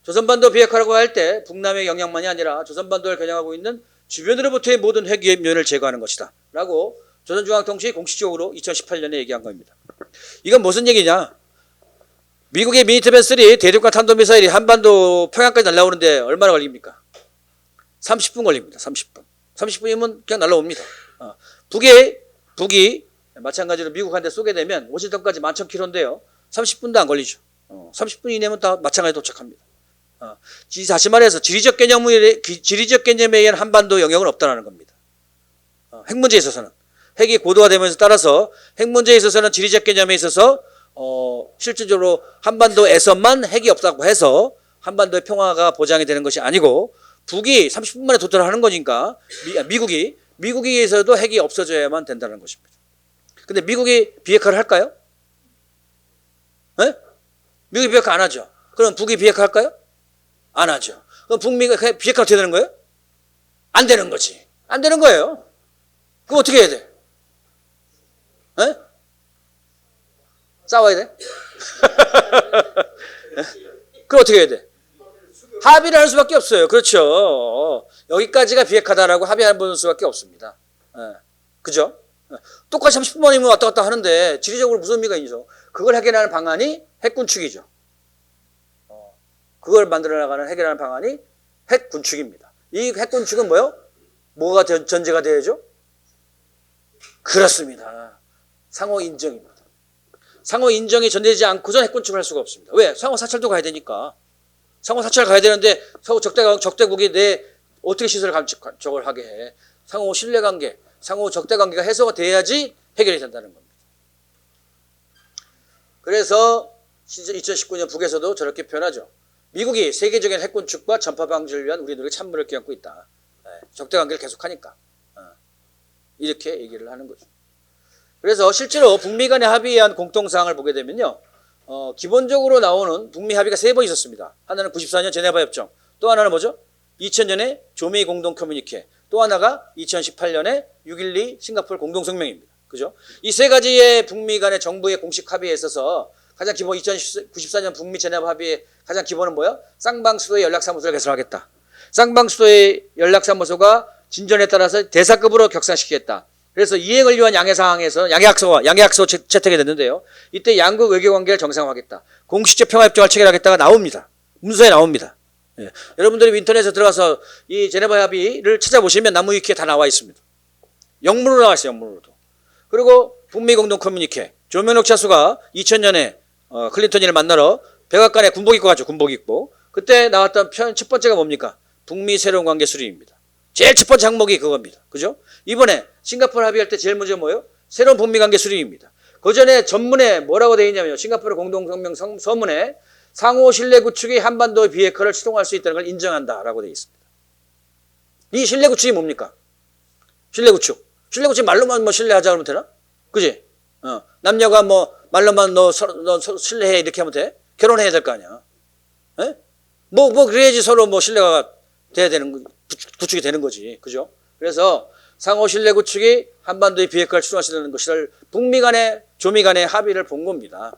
조선반도 비핵화라고 할 때 북남의 영향만이 아니라 조선반도를 겨냥하고 있는 주변으로부터의 모든 핵 위협면을 제거하는 것이다 라고 조선중앙통신이 공식적으로 2018년에 얘기한 겁니다. 이건 무슨 얘기냐? 미국의 미니트맨 3 대륙간 탄도미사일이 한반도 평양까지 날아오는데 얼마나 걸립니까? 30분 걸립니다. 30분. 30분이면 그냥 날아옵니다. 북이 마찬가지로 미국한테 쏘게 되면 워싱턴까지 11,000km인데요. 30분도 안 걸리죠. 30분 이내면 다 마찬가지로 도착합니다. 다시 말해서 지리적 개념에 의한 한반도 영역은 없다는 겁니다. 핵 문제에 있어서는 핵이 고도화되면서 따라서 핵 문제에 있어서는 지리적 개념에 있어서 실질적으로 한반도에서만 핵이 없다고 해서 한반도의 평화가 보장이 되는 것이 아니고 북이 30분 만에 도달하는 거니까 미국에서도 핵이 없어져야만 된다는 것입니다. 근데 미국이 비핵화를 할까요? 네? 미국이 비핵화 안 하죠. 그럼 북이 비핵화 할까요? 안 하죠. 그럼 북미가 비핵화 어떻게 되는 거예요? 안 되는 거지. 안 되는 거예요. 그럼 어떻게 해야 돼? 에? 싸워야 돼? 그럼 어떻게 해야 돼? 합의를 할 수밖에 없어요. 그렇죠. 여기까지가 비핵화다라고 합의하는 수밖에 없습니다. 그죠? 똑같이 30분만이면 왔다 갔다 하는데 지리적으로 무슨 의미가 있죠? 그걸 해결하는 방안이 핵군축이죠. 그걸 만들어 나가는 해결하는 방안이 핵군축입니다. 이 핵군축은 뭐요? 뭐가 전제가 되어야죠? 그렇습니다. 상호 인정입니다. 상호 인정이 전제되지 않고선 핵군축을 할 수가 없습니다. 왜? 상호 사찰도 가야 되니까. 상호 사찰 가야 되는데 서로 적대국이 내 어떻게 시설을 저걸 하게 해. 상호 신뢰관계, 상호 적대관계가 해소가 돼야지 해결이 된다는 겁니다. 그래서 2019년 북에서도 저렇게 표현하죠. 미국이 세계적인 핵군축과 전파 방지를 위한 우리 노력에 찬물을 끼얹고 있다. 적대관계를 계속하니까. 이렇게 얘기를 하는 거죠. 그래서 실제로 북미 간의 합의에 의한 공통사항을 보게 되면요. 기본적으로 나오는 북미 합의가 3번 있었습니다. 하나는 94년 제네바 협정, 또 하나는 뭐죠? 2000년에 조미 공동 커뮤니케, 또 하나가 2018년에 6.12 싱가포르 공동성명입니다. 그죠? 이 3가지의 북미 간의 정부의 공식 합의에 있어서 가장 기본 2094년 북미 제네바 합의의 가장 기본은 뭐예요? 쌍방수도의 연락사무소를 개설하겠다. 쌍방수도의 연락사무소가 진전에 따라서 대사급으로 격상시키겠다. 그래서 이행을 위한 양해 사항에서 양해학서 채택이 됐는데요. 이때 양국 외교관계를 정상화하겠다. 공식적 평화협정을 체결하겠다가 나옵니다. 문서에 나옵니다. 예. 여러분들이 인터넷에 들어가서 이 제네바 합의를 찾아보시면 나무위키에 다 나와 있습니다. 영문으로 나와 있어요. 영문으로도. 그리고 북미 공동 커뮤니케. 조명록 차수가 2000년에 클린턴이를 만나러 백악관에 군복 입고 가죠. 군복 입고. 그때 나왔던 첫 번째가 뭡니까? 북미 새로운 관계 수립입니다. 제일 첫 번째 항목이 그겁니다. 그죠? 이번에 싱가포르 합의할 때 제일 먼저 뭐예요? 새로운 북미 관계 수립입니다. 그 전에 전문에 뭐라고 되어 있냐면요. 싱가포르 공동성명 서문에 상호 신뢰 구축이 한반도의 비핵화를 추동할 수 있다는 걸 인정한다라고 되어 있습니다. 이 신뢰 구축이 뭡니까? 신뢰 구축. 신뢰 구축 말로만 뭐 신뢰하자 그러면 되나? 그지? 남녀가 뭐 말로만 너 신뢰해 이렇게 하면 돼? 결혼해야 될 거 아니야. 에? 뭐 그래야지 서로 뭐 신뢰가 돼야 되는 구축이 되는 거지. 그죠? 그래서 상호 신뢰 구축이 한반도의 비핵화를 추동할 수 있는 것을 북미 간의 조미 간의 합의를 본 겁니다.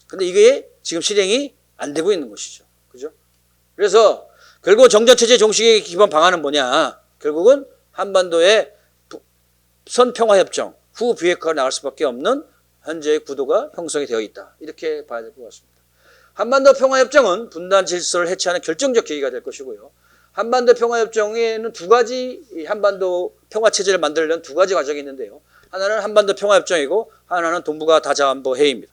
근데 이게 지금 실행이 안 되고 있는 것이죠. 그죠? 그래서 결국 정전체제 종식의 기본 방안은 뭐냐? 결국은 한반도의 선평화협정 후 비핵화로 나갈 수밖에 없는 현재의 구도가 형성이 되어 있다. 이렇게 봐야 될 것 같습니다. 한반도 평화협정은 분단 질서를 해체하는 결정적 계기가 될 것이고요. 한반도 평화협정에는 두 가지 이 한반도 평화체제를 만들려는 두 가지 과정이 있는데요. 하나는 한반도 평화협정이고 하나는 동북아 다자안보 회의입니다.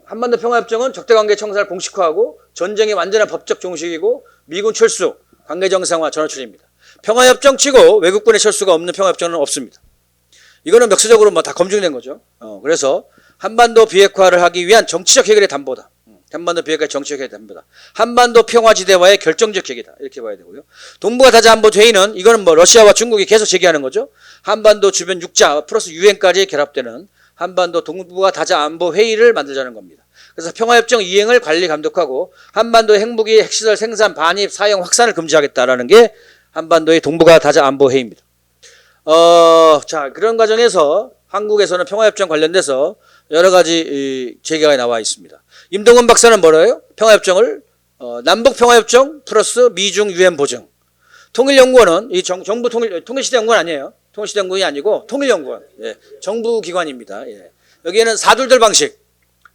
한반도 평화협정은 적대관계 청산을 공식화하고 전쟁의 완전한 법적 종식이고 미군 철수, 관계 정상화 전원출입니다. 평화협정 치고 외국군의 철수가 없는 평화협정은 없습니다. 이거는 역사적으로 뭐 다 검증된 거죠. 그래서 한반도 비핵화를 하기 위한 정치적 해결의 담보다. 한반도 비핵화의 정치적 해결의 담보다. 한반도 평화지대와의 결정적 계기다. 이렇게 봐야 되고요. 동북아 다자안보 회의는 이거는 뭐 러시아와 중국이 계속 제기하는 거죠. 한반도 주변 6자 플러스 유엔까지 결합되는 한반도 동북아 다자안보 회의를 만들자는 겁니다. 그래서 평화협정 이행을 관리 감독하고 한반도 핵무기 핵시설 생산 반입 사용 확산을 금지하겠다라는 게 한반도의 동북아 다자안보 회의입니다. 자, 그런 과정에서 한국에서는 평화협정 관련돼서 여러 가지 제기가 나와 있습니다. 임동원 박사는 뭐래요? 평화협정을 남북평화협정 플러스 미중 유엔 보증. 통일연구원은 이 정부 통일시대연구원 아니에요. 통일시대연구원이 아니고 통일연구원. 예, 정부기관입니다. 예. 여기에는 사둘들 방식.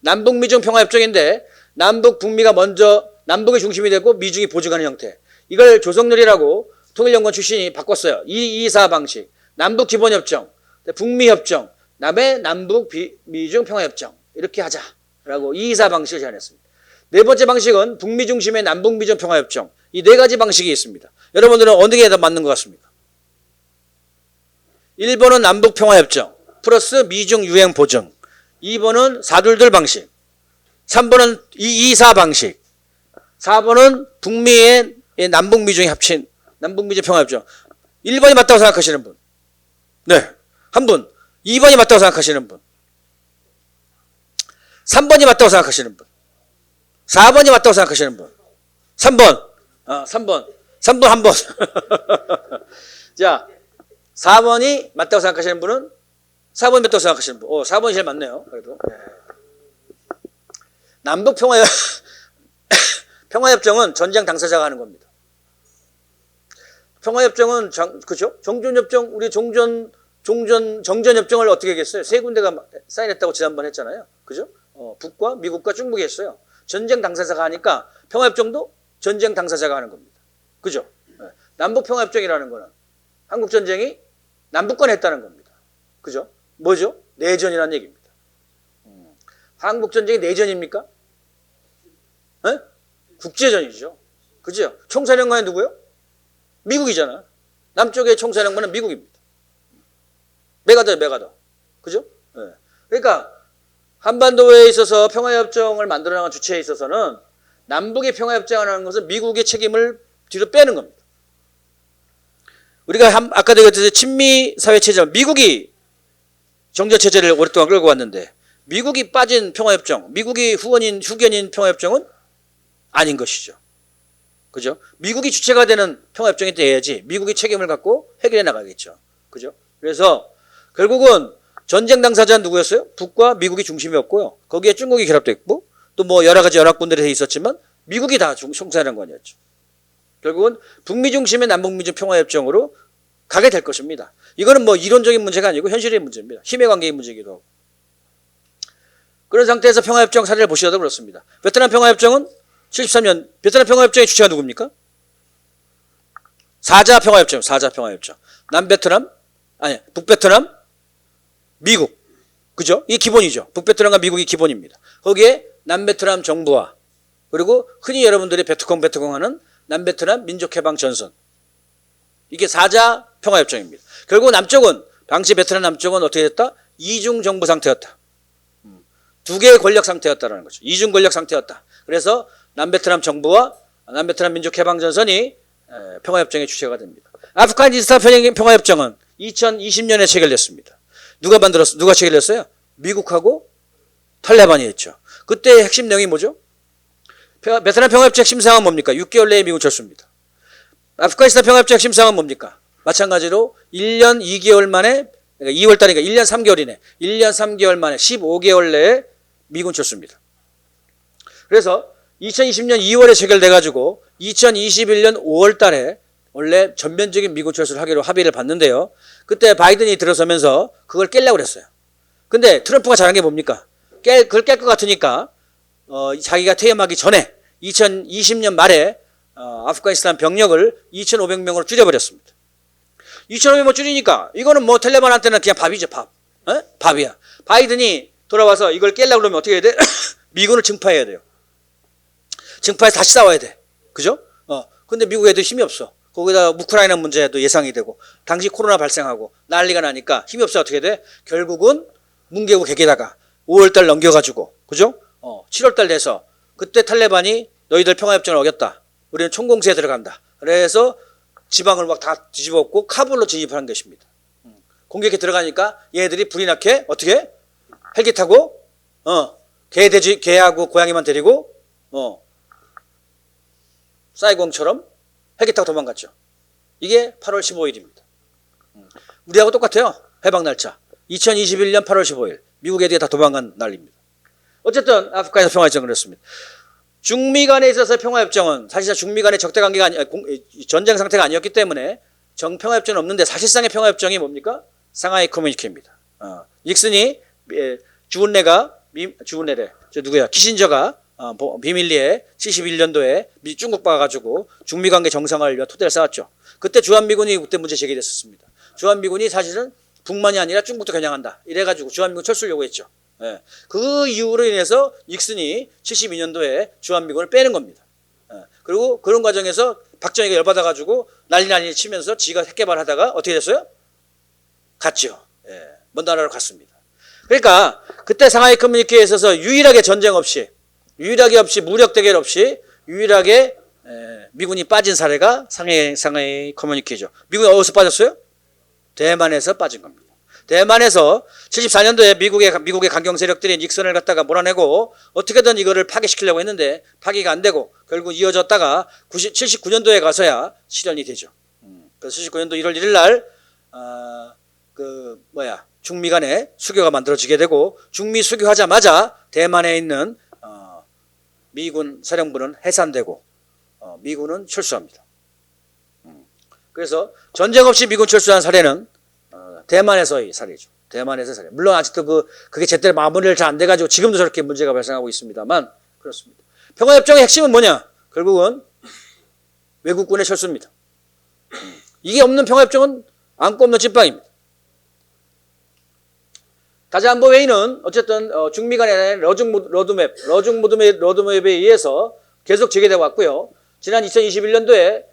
남북미중 평화협정인데 남북 북미가 먼저 남북이 중심이 되고 미중이 보증하는 형태. 이걸 조성렬이라고 통일연구원 출신이 바꿨어요. 224 방식. 남북 기본협정, 북미협정, 남북 미중 평화협정 이렇게 하자라고 224 방식을 제안했습니다. 네 번째 방식은 북미 중심의 남북 미중 평화협정. 이 네 가지 방식이 있습니다. 여러분들은 어느 게 더 맞는 것 같습니까? 1번은 남북 평화협정 플러스 미중 유엔 보증. 2번은 사둘들 방식. 3번은 224 방식. 4번은 북미의 남북 미중이 합친 남북 미중 평화협정. 1번이 맞다고 생각하시는 분. 네. 한 분. 2번이 맞다고 생각하시는 분. 3번이 맞다고 생각하시는 분. 4번이 맞다고 생각하시는 분. 3번. 3번 한 번. 자, 4번이 맞다고 생각하시는 분은 4번이 맞다고 생각하시는 분. 4번이 제일 맞네요. 그래도. 남북 평화협정은 전쟁 당사자가 하는 겁니다. 평화협정은 그죠? 정전협정 우리 정전협정을 어떻게 했겠어요? 세 군데가 사인했다고 지난번 했잖아요. 그죠? 북과 미국과 중국이 했어요. 전쟁 당사자가 하니까 평화협정도 전쟁 당사자가 하는 겁니다. 그죠? 남북 평화협정이라는 거는 한국 전쟁이 남북간 했다는 겁니다. 그죠? 뭐죠? 내전이라는 얘기입니다. 한국 전쟁이 내전입니까? 네? 국제전이죠. 그죠? 총사령관이 누구요? 미국이잖아. 남쪽의 총사령관은 미국입니다. 메가더. 그죠? 네. 그러니까 한반도에 있어서 평화협정을 만들어 나간 주체에 있어서는 남북의 평화협정을 하는 것은 미국의 책임을 뒤로 빼는 겁니다. 우리가 아까도 얘기했듯이 친미 사회체제, 미국이 정전체제를 오랫동안 끌고 왔는데 미국이 빠진 평화협정, 미국이 후견인 평화협정은 아닌 것이죠. 그죠? 미국이 주체가 되는 평화협정이 돼야지 미국이 책임을 갖고 해결해 나가겠죠. 그죠? 그래서 결국은 전쟁 당사자는 누구였어요? 북과 미국이 중심이었고요. 거기에 중국이 결합됐고 또 뭐 여러 가지 연합군들이 있었지만 미국이 다 총사령관이었죠. 결국은 북미 중심의 남북미 중 평화협정으로 가게 될 것입니다. 이거는 뭐 이론적인 문제가 아니고 현실의 문제입니다. 힘의 관계의 문제이기도 하고. 그런 상태에서 평화협정 사례를 보시라도 그렇습니다. 베트남 평화협정은 73년 베트남 평화협정의 주체가 누굽니까? 사자 평화협정. 북베트남, 미국. 그죠? 이게 기본이죠. 북베트남과 미국이 기본입니다. 거기에 남베트남 정부와 그리고 흔히 여러분들이 베트콩 하는 남베트남 민족해방전선. 이게 사자 평화협정입니다. 결국 남쪽은 당시 베트남 남쪽은 어떻게 됐다? 이중 정부 상태였다. 두 개의 권력 상태였다라는 거죠. 이중 권력 상태였다. 그래서 남베트남 정부와 남베트남 민족해방전선이 평화협정의 주체가 됩니다. 아프가니스탄 평화협정은 2020년에 체결됐습니다. 누가 체결했어요? 미국하고 탈레반이 했죠. 그때 핵심 내용이 뭐죠? 베트남 평화협정 핵심 사항은 뭡니까? 6개월 내에 미국 철수입니다. 아프가니스탄 평화협정 핵심 사항은 뭡니까? 마찬가지로 1년 2개월 만에, 그러니까 2월 달이니까 1년 3개월이네. 1년 3개월 만에 15개월 내에 미군 철수입니다. 그래서 2020년 2월에 체결돼가지고 2021년 5월 달에 원래 전면적인 미군 철수를 하기로 합의를 봤는데요. 그때 바이든이 들어서면서 그걸 깰려고 그랬어요. 근데 트럼프가 잘한 게 뭡니까? 그걸 깰 것 같으니까 자기가 퇴임하기 전에 2020년 말에 아프가니스탄 병력을 2,500명으로 줄여버렸습니다. 2,500명 줄이니까 이거는 뭐 텔레반한테는 그냥 밥이죠, 밥. 에? 밥이야. 바이든이 돌아와서 이걸 깨려고 그러면 어떻게 해야 돼? 미군을 증파해야 돼요. 증파해서 다시 싸워야 돼. 그죠? 근데 미국 애들 힘이 없어. 거기다 우크라이나 문제도 예상이 되고 당시 코로나 발생하고 난리가 나니까 힘이 없어. 어떻게 돼? 결국은 문개국 개개다가 5월달 넘겨가지고, 그죠? 7월달 돼서 그때 탈레반이 너희들 평화협정을 어겼다. 우리는 총공세에 들어간다. 그래서 지방을 막 다 뒤집었고 카불로 진입한 것입니다. 공격에 들어가니까 얘네들이 불이 나게 어떻게? 헬기 타고 개하고 고양이만 데리고 사이공처럼 헬기 타고 도망갔죠. 이게 8월 15일입니다. 우리하고 똑같아요. 해방 날짜. 2021년 8월 15일. 미국 애들이 다 도망간 날입니다. 어쨌든 아프가니스탄 평화협정을 했습니다. 중미 간에 있어서 평화협정은 사실상 중미 간의 적대 관계가 전쟁 상태가 아니었기 때문에 정평화협정은 없는데 사실상의 평화협정이 뭡니까? 상하이 커뮤니케입니다. 닉슨이 주운내래. 저 누구야? 키신저가 비밀리에 71년도에 중국 봐가지고 중미 관계 정상화를 위한 토대를 쌓았죠. 그때 주한미군이 그때 문제 제기됐었습니다. 주한미군이 사실은 북만이 아니라 중국도 겨냥한다. 이래가지고 주한미군 철수를 요구했죠. 예. 그 이유로 인해서 닉슨이 72년도에 주한미군을 빼는 겁니다. 예. 그리고 그런 과정에서 박정희가 열받아가지고 난리 치면서 지가 핵개발하다가 어떻게 됐어요? 갔죠. 예. 먼 나라로 갔습니다. 그러니까 그때 상하이 커뮤니케에 있어서 유일하게 전쟁 없이 무력 대결 없이 유일하게 미군이 빠진 사례가 상하이 커뮤니케죠. 미군이 어디서 빠졌어요? 대만에서 빠진 겁니다. 대만에서 74년도에 미국의 강경 세력들이 닉슨을 갖다가 몰아내고 어떻게든 이거를 파괴시키려고 했는데 파괴가 안 되고 결국 이어졌다가 79년도에 가서야 실현이 되죠. 그래서 79년도 1월 1일 날 중미 간에 수교가 만들어지게 되고 중미 수교하자마자 대만에 있는 미군 사령부는 해산되고 미군은 철수합니다. 그래서 전쟁 없이 미군 철수한 사례는 대만에서의 사례죠. 대만에서의 사례. 물론 아직도 그게 제대로 마무리를 잘 안 돼가지고 지금도 저렇게 문제가 발생하고 있습니다만 그렇습니다. 평화협정의 핵심은 뭐냐? 결국은 외국군의 철수입니다. 이게 없는 평화협정은 안고 없는 찐빵입니다. 다자안보 회의는 어쨌든 중미 간의 로드맵에 의해서 계속 재개되어 왔고요. 지난 2021년도에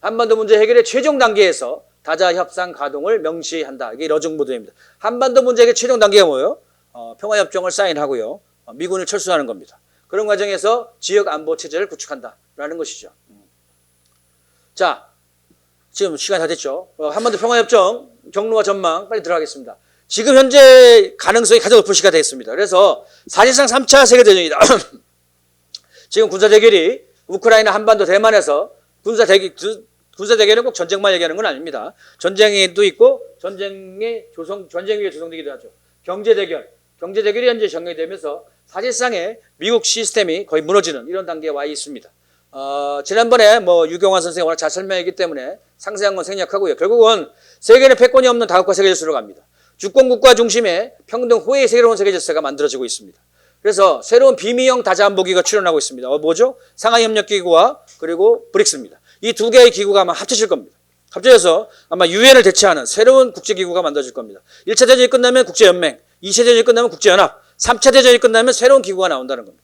한반도 문제 해결의 최종 단계에서 다자 협상 가동을 명시한다. 이게 러중모드입니다. 한반도 문제 해결 최종 단계가 뭐예요? 평화협정을 사인하고요. 미군을 철수하는 겁니다. 그런 과정에서 지역 안보 체제를 구축한다라는 것이죠. 자, 지금 시간이 다 됐죠. 한반도 평화협정 경로와 전망 빨리 들어가겠습니다. 지금 현재 가능성이 가장 높은 시기가 되겠습니다. 그래서 사실상 3차 세계대전이다. 지금 군사대결이 우크라이나, 한반도, 대만에서 군사대결은 꼭 전쟁만 얘기하는 건 아닙니다. 전쟁에도 있고 전쟁 위에 조성되기도 하죠. 경제대결이 현재 전개되면서 사실상의 미국 시스템이 거의 무너지는 이런 단계에 와 있습니다. 지난번에 유경환 선생이 워낙 잘 설명했기 때문에 상세한 건 생략하고요. 결국은 세계는 패권이 없는 다국가 세계질서로 갑니다. 주권국가 중심의 평등 호혜의 새로운 세계질서가 만들어지고 있습니다. 그래서 새로운 비미형 다자안보기구가 출현하고 있습니다. 뭐죠? 상하이협력기구와 그리고 브릭스입니다. 이 두 개의 기구가 아마 합쳐질 겁니다. 합쳐져서 아마 유엔을 대체하는 새로운 국제기구가 만들어질 겁니다. 1차 대전이 끝나면 국제연맹, 2차 대전이 끝나면 국제연합, 3차 대전이 끝나면 새로운 기구가 나온다는 겁니다.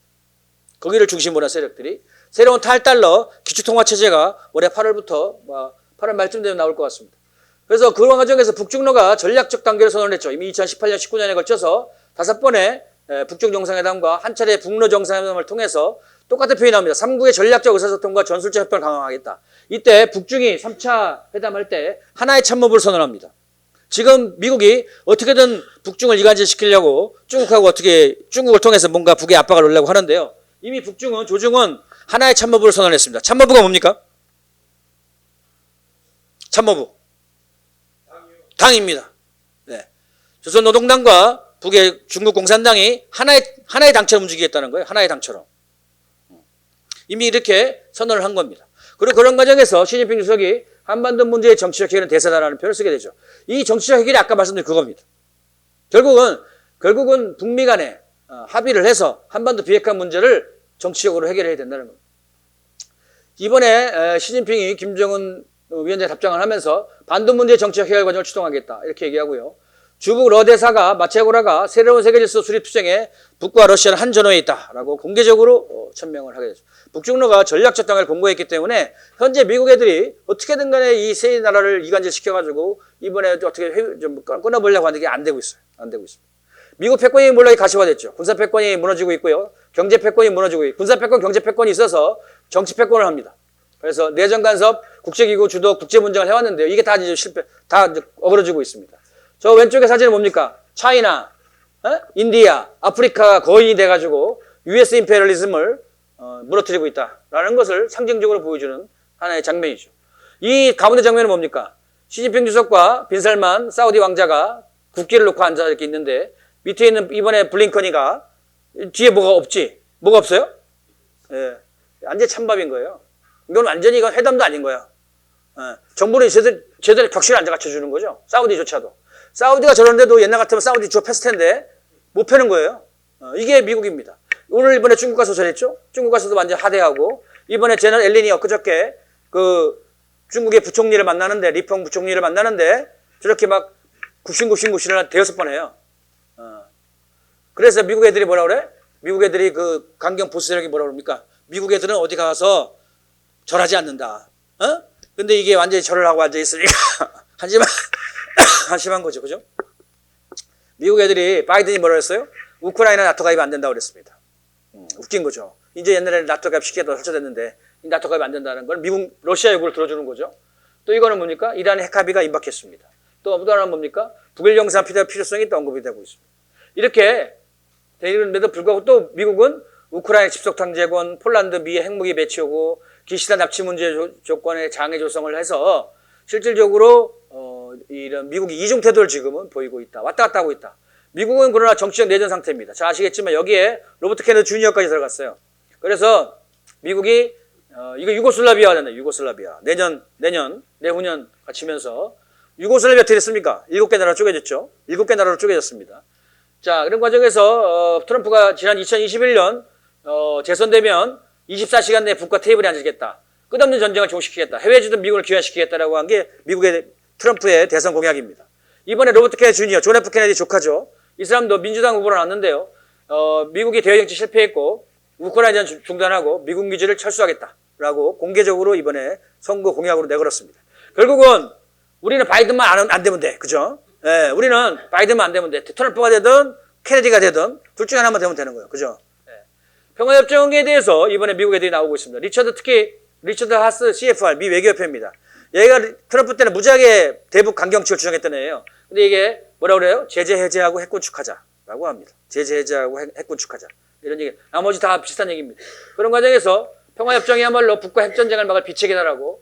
거기를 중심으로 한 세력들이 새로운 탈달러 기축통화체제가 올해 8월 말쯤 되면 나올 것 같습니다. 그래서 그런 과정에서 북중러가 전략적 단계를 선언했죠. 이미 2018년, 19년에 걸쳐서 5번의 북중 정상회담과 한 차례 북러 정상회담을 통해서 똑같은 표현이 나옵니다. 3국의 전략적 의사소통과 전술적 협력을 강화하겠다. 이때 북중이 3차 회담할 때 하나의 참모부를 선언합니다. 지금 미국이 어떻게든 북중을 이간질시키려고 중국을 통해서 뭔가 북에 압박을 넣으려고 하는데요. 이미 조중은 하나의 참모부를 선언했습니다. 참모부가 뭡니까? 참모부. 당입니다. 네. 조선노동당과 북의 중국공산당이 하나의 당처럼 움직이겠다는 거예요. 하나의 당처럼. 이미 이렇게 선언을 한 겁니다. 그리고 그런 과정에서 시진핑 주석이 한반도 문제의 정치적 해결은 대세다라는 표현을 쓰게 되죠. 이 정치적 해결이 아까 말씀드린 그겁니다. 결국은 북미 간에 합의를 해서 한반도 비핵화 문제를 정치적으로 해결해야 된다는 겁니다. 이번에 시진핑이 김정은 위원장에 답장을 하면서 반도문제 정치적 해결 과정을 추동하겠다 이렇게 얘기하고요. 주북 러대사가 마체고라가 새로운 세계질서 수립 투쟁에 북과 러시아는 한 전호에 있다라고 공개적으로 천명을 하게 됐습니다. 북중러가 전략적 당을 공고했기 때문에 현재 미국 애들이 어떻게든 간에 이 세 나라를 이간질 시켜가지고 이번에 어떻게 좀 끊어보려고 하는데 이게 안 되고 있어요. 안 되고 있습니다. 미국 패권이 몰락이 가시화됐죠. 군사 패권이 무너지고 있고요. 경제 패권이 무너지고 있고 군사 패권, 경제 패권이 있어서 정치 패권을 합니다. 그래서 내정 간섭, 국제기구 주도, 국제 문정을 해왔는데요. 이게 다 이제 다 이제 어그러지고 있습니다. 저 왼쪽의 사진은 뭡니까? 차이나, 인디아, 아프리카가 거인이 돼가지고 US 임페리얼리즘을 무너뜨리고 있다라는 것을 상징적으로 보여주는 하나의 장면이죠. 이 가운데 장면은 뭡니까? 시진핑 주석과 빈살만 사우디 왕자가 국기를 놓고 앉아 이렇게 있는데 밑에 있는 이번에 블링컨이가 뒤에 뭐가 없지? 뭐가 없어요? 예, 완전 찬밥인 거예요. 이건 완전히 이건 회담도 아닌 거야. 정부는 제대로 격식을 안 갖춰주는 거죠. 사우디조차도. 사우디가 저러는데도 옛날 같으면 사우디 주어 팼을 텐데 못 패는 거예요. 이게 미국입니다. 오늘 이번에 중국 가서 저랬죠. 중국 가서도 완전 하대하고 이번에 제넌 앨린이 엊그저께 그 중국의 부총리를 만나는데 리펑 부총리를 만나는데 저렇게 막 굽신굽신을 대여섯 번 해요. 그래서 미국 애들이 뭐라 그래? 미국 애들이 그 강경 보수 세력이 뭐라 그럽니까? 미국 애들은 어디 가서 절하지 않는다. 근데 이게 완전히 절을 하고 앉아있으니까 한심한 거죠. 그죠? 미국 애들이 바이든이 뭐라 했어요? 우크라이나 나토 가입 안 된다고 그랬습니다. 웃긴 거죠. 이제 옛날에는 나토 가입 시켜도 설쳐됐는데 나토 가입 안 된다는 건 미국, 러시아 요구를 들어주는 거죠. 또 이거는 뭡니까? 이란의 핵 합의가 임박했습니다. 또 하나는 뭡니까? 북일 정상 필요성이 또 언급이 되고 있습니다. 이렇게 되는데도 불구하고 또 미국은 우크라이나 집속탕제권, 폴란드 미의 핵무기 배치하고 기시다 납치 문제 조건에 장애 조성을 해서 실질적으로 이런 미국이 이중 태도를 지금은 보이고 있다. 왔다 갔다 하고 있다. 미국은 그러나 정치적 내전 상태입니다. 자, 아시겠지만 여기에 로버트 케네디 주니어까지 들어갔어요. 그래서 미국이 이거 유고슬라비아잖아요. 유고슬라비아. 내후년 갖추면서 유고슬라비아 어떻게 됐습니까? 7개 나라로 쪼개졌죠. 7개 나라로 쪼개졌습니다. 자, 그런 과정에서 트럼프가 지난 2021년 재선되면 24시간 내에 북과 테이블에 앉으겠다. 끝없는 전쟁을 종식시키겠다. 해외 주둔 미국을 기화시키겠다라고 한 게 미국의 트럼프의 대선 공약입니다. 이번에 로버트 케네디 주니어, 존 F 케네디 조카죠. 이 사람도 민주당 후보로 나왔는데요. 미국이 대외 정치 실패했고 우크라이나 중단하고 미군 기지를 철수하겠다라고 공개적으로 이번에 선거 공약으로 내걸었습니다. 결국은 우리는 바이든만 안 되면 돼. 그죠? 예, 우리는 바이든만 안 되면 돼. 트럼프가 되든 케네디가 되든 둘 중에 하나만 되면 되는 거예요. 그죠? 예. 평화협정에 대해서 이번에 미국 애들이 나오고 있습니다. 특히 리처드 하스 CFR 미 외교협회입니다. 얘가 트럼프 때는 무지하게 대북 강경치를 주장했던 애예요. 근데 이게 뭐라 그래요? 제재 해제하고 핵 군축하자라고 합니다. 제재 해제하고 핵 군축하자. 이런 얘기. 나머지 다 비슷한 얘기입니다. 그런 과정에서 평화협정이야말로 북과 핵전쟁을 막을 빛의 계다라고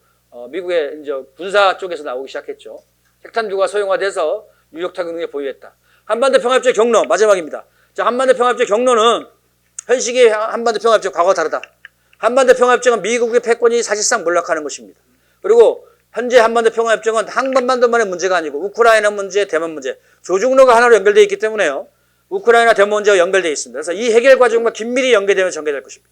미국의 이제 군사 쪽에서 나오기 시작했죠. 핵탄두가 소형화돼서 유력 타격 능력을 보유했다. 한반도 평화협정 경로 마지막입니다. 자, 한반도 평화협정 경로는 현식의 한반도 평화협정 과거와 다르다. 한반도 평화협정은 미국의 패권이 사실상 몰락하는 것입니다. 그리고 현재 한반도 평화협정은 한반도만의 문제가 아니고 우크라이나 문제, 대만 문제, 조중로가 하나로 연결되어 있기 때문에요. 우크라이나 대만 문제와 연결되어 있습니다. 그래서 이 해결 과정과 긴밀히 연계되면 전개될 것입니다.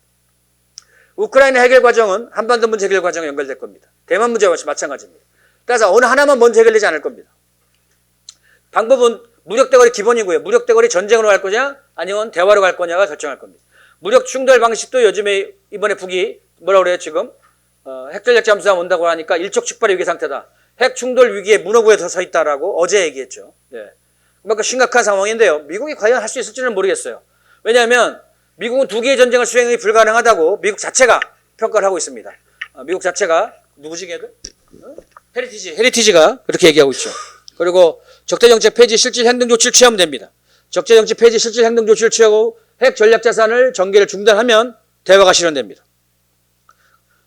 우크라이나 해결 과정은 한반도 문제 해결 과정과 연결될 겁니다. 대만 문제와 마찬가지입니다. 따라서 어느 하나만 먼저 해결되지 않을 겁니다. 방법은 무력대거리 기본이고요. 무력대거리 전쟁으로 갈 거냐 아니면 대화로 갈 거냐가 결정할 겁니다. 무력 충돌 방식도 요즘에 이번에 북이 뭐라고 그래요 지금? 핵전략 잠수함 온다고 하니까 일촉즉발의 위기 상태다. 핵 충돌 위기에 문호구에 서 있다라고 어제 얘기했죠. 네. 그만큼 심각한 상황인데요. 미국이 과연 할 수 있을지는 모르겠어요. 왜냐하면 미국은 2개의 전쟁을 수행이 불가능하다고 미국 자체가 평가를 하고 있습니다. 미국 자체가 누구지 걔들? 헤리티지가 그렇게 얘기하고 있죠. 그리고 적대정책 폐지 실질 행동 조치를 취하면 됩니다. 적대정책 폐지 실질 행동 조치를 취하고 핵 전략 자산을 전개를 중단하면 대화가 실현됩니다.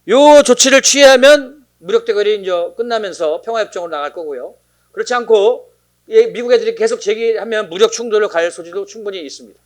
요 조치를 취하면 무력대거리 이제 끝나면서 평화협정으로 나갈 거고요. 그렇지 않고 미국 애들이 계속 제기하면 무력 충돌로 갈 소지도 충분히 있습니다.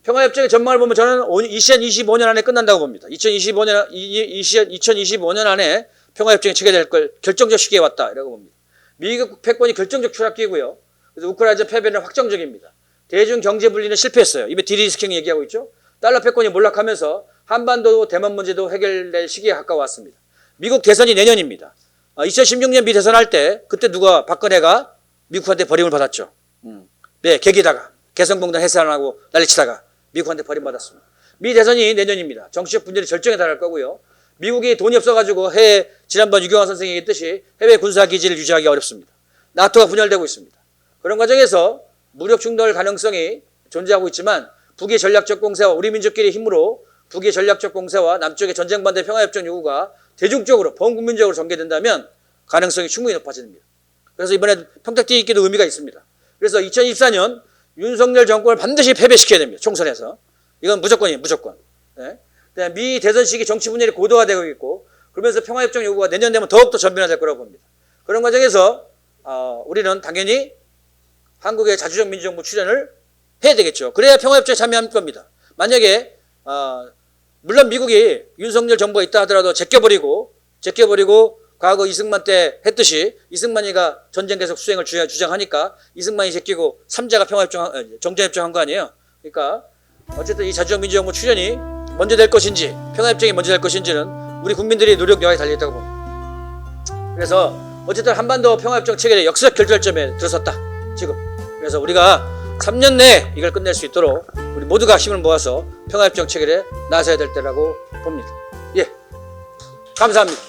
평화협정의 전망을 보면 저는 2025년 안에 끝난다고 봅니다. 2025년 안에 평화협정이 체결될 걸 결정적 시기에 왔다 이라고 봅니다. 미국 패권이 결정적 추락기고요. 그래서 우크라이나 패배는 확정적입니다. 대중 경제 분리는 실패했어요. 이번 디리스킹 얘기하고 있죠. 달러 패권이 몰락하면서 한반도 대만 문제도 해결될 시기에 가까워왔습니다. 미국 대선이 내년입니다. 2016년 미 대선할 때 그때 누가 박근혜가 미국한테 버림을 받았죠. 네, 계기다가 개성공단 해산하고 난리치다가 미국한테 버림받았습니다. 미 대선이 내년입니다. 정치적 분열이 절정에 달할 거고요. 미국이 돈이 없어가지고 해외 지난번 유경환 선생이 얘기했듯이 해외 군사기지를 유지하기 어렵습니다. 나토가 분열되고 있습니다. 그런 과정에서 무력 충돌 가능성이 존재하고 있지만 북의 전략적 공세와 우리 민족끼리 힘으로 북의 전략적 공세와 남쪽의 전쟁 반대 평화협정 요구가 대중적으로 범국민적으로 전개된다면 가능성이 충분히 높아집니다. 그래서 이번에 평택 뛰기도 의미가 있습니다. 그래서 2024년 윤석열 정권을 반드시 패배시켜야 됩니다. 총선에서. 이건 무조건이에요. 무조건. 네. 미 대선 시기 정치 분열이 고도화되고 있고 그러면서 평화협정 요구가 내년 되면 더욱더 전면화될 거라고 봅니다. 그런 과정에서 우리는 당연히 한국의 자주적 민주정부 출연을 해야 되겠죠. 그래야 평화협정에 참여할 겁니다. 만약에 물론 미국이 윤석열 정부가 있다 하더라도 제껴버리고 과거 이승만 때 했듯이 이승만이가 전쟁 계속 수행을 주장하니까 이승만이 제끼고 3자가 평화협정 정전협정 한 거 아니에요. 그러니까 어쨌든 이 자주적 민주정부 출연이 먼저 될 것인지 평화협정이 먼저 될 것인지는 우리 국민들의 노력 여하에 달려있다고 봅니다. 그래서 어쨌든 한반도 평화협정 체결의 역사적 결절점에 들어섰다. 지금. 그래서 우리가 3년 내에 이걸 끝낼 수 있도록 우리 모두가 힘을 모아서 평화협정 체결에 나서야 될 때라고 봅니다. 예, 감사합니다.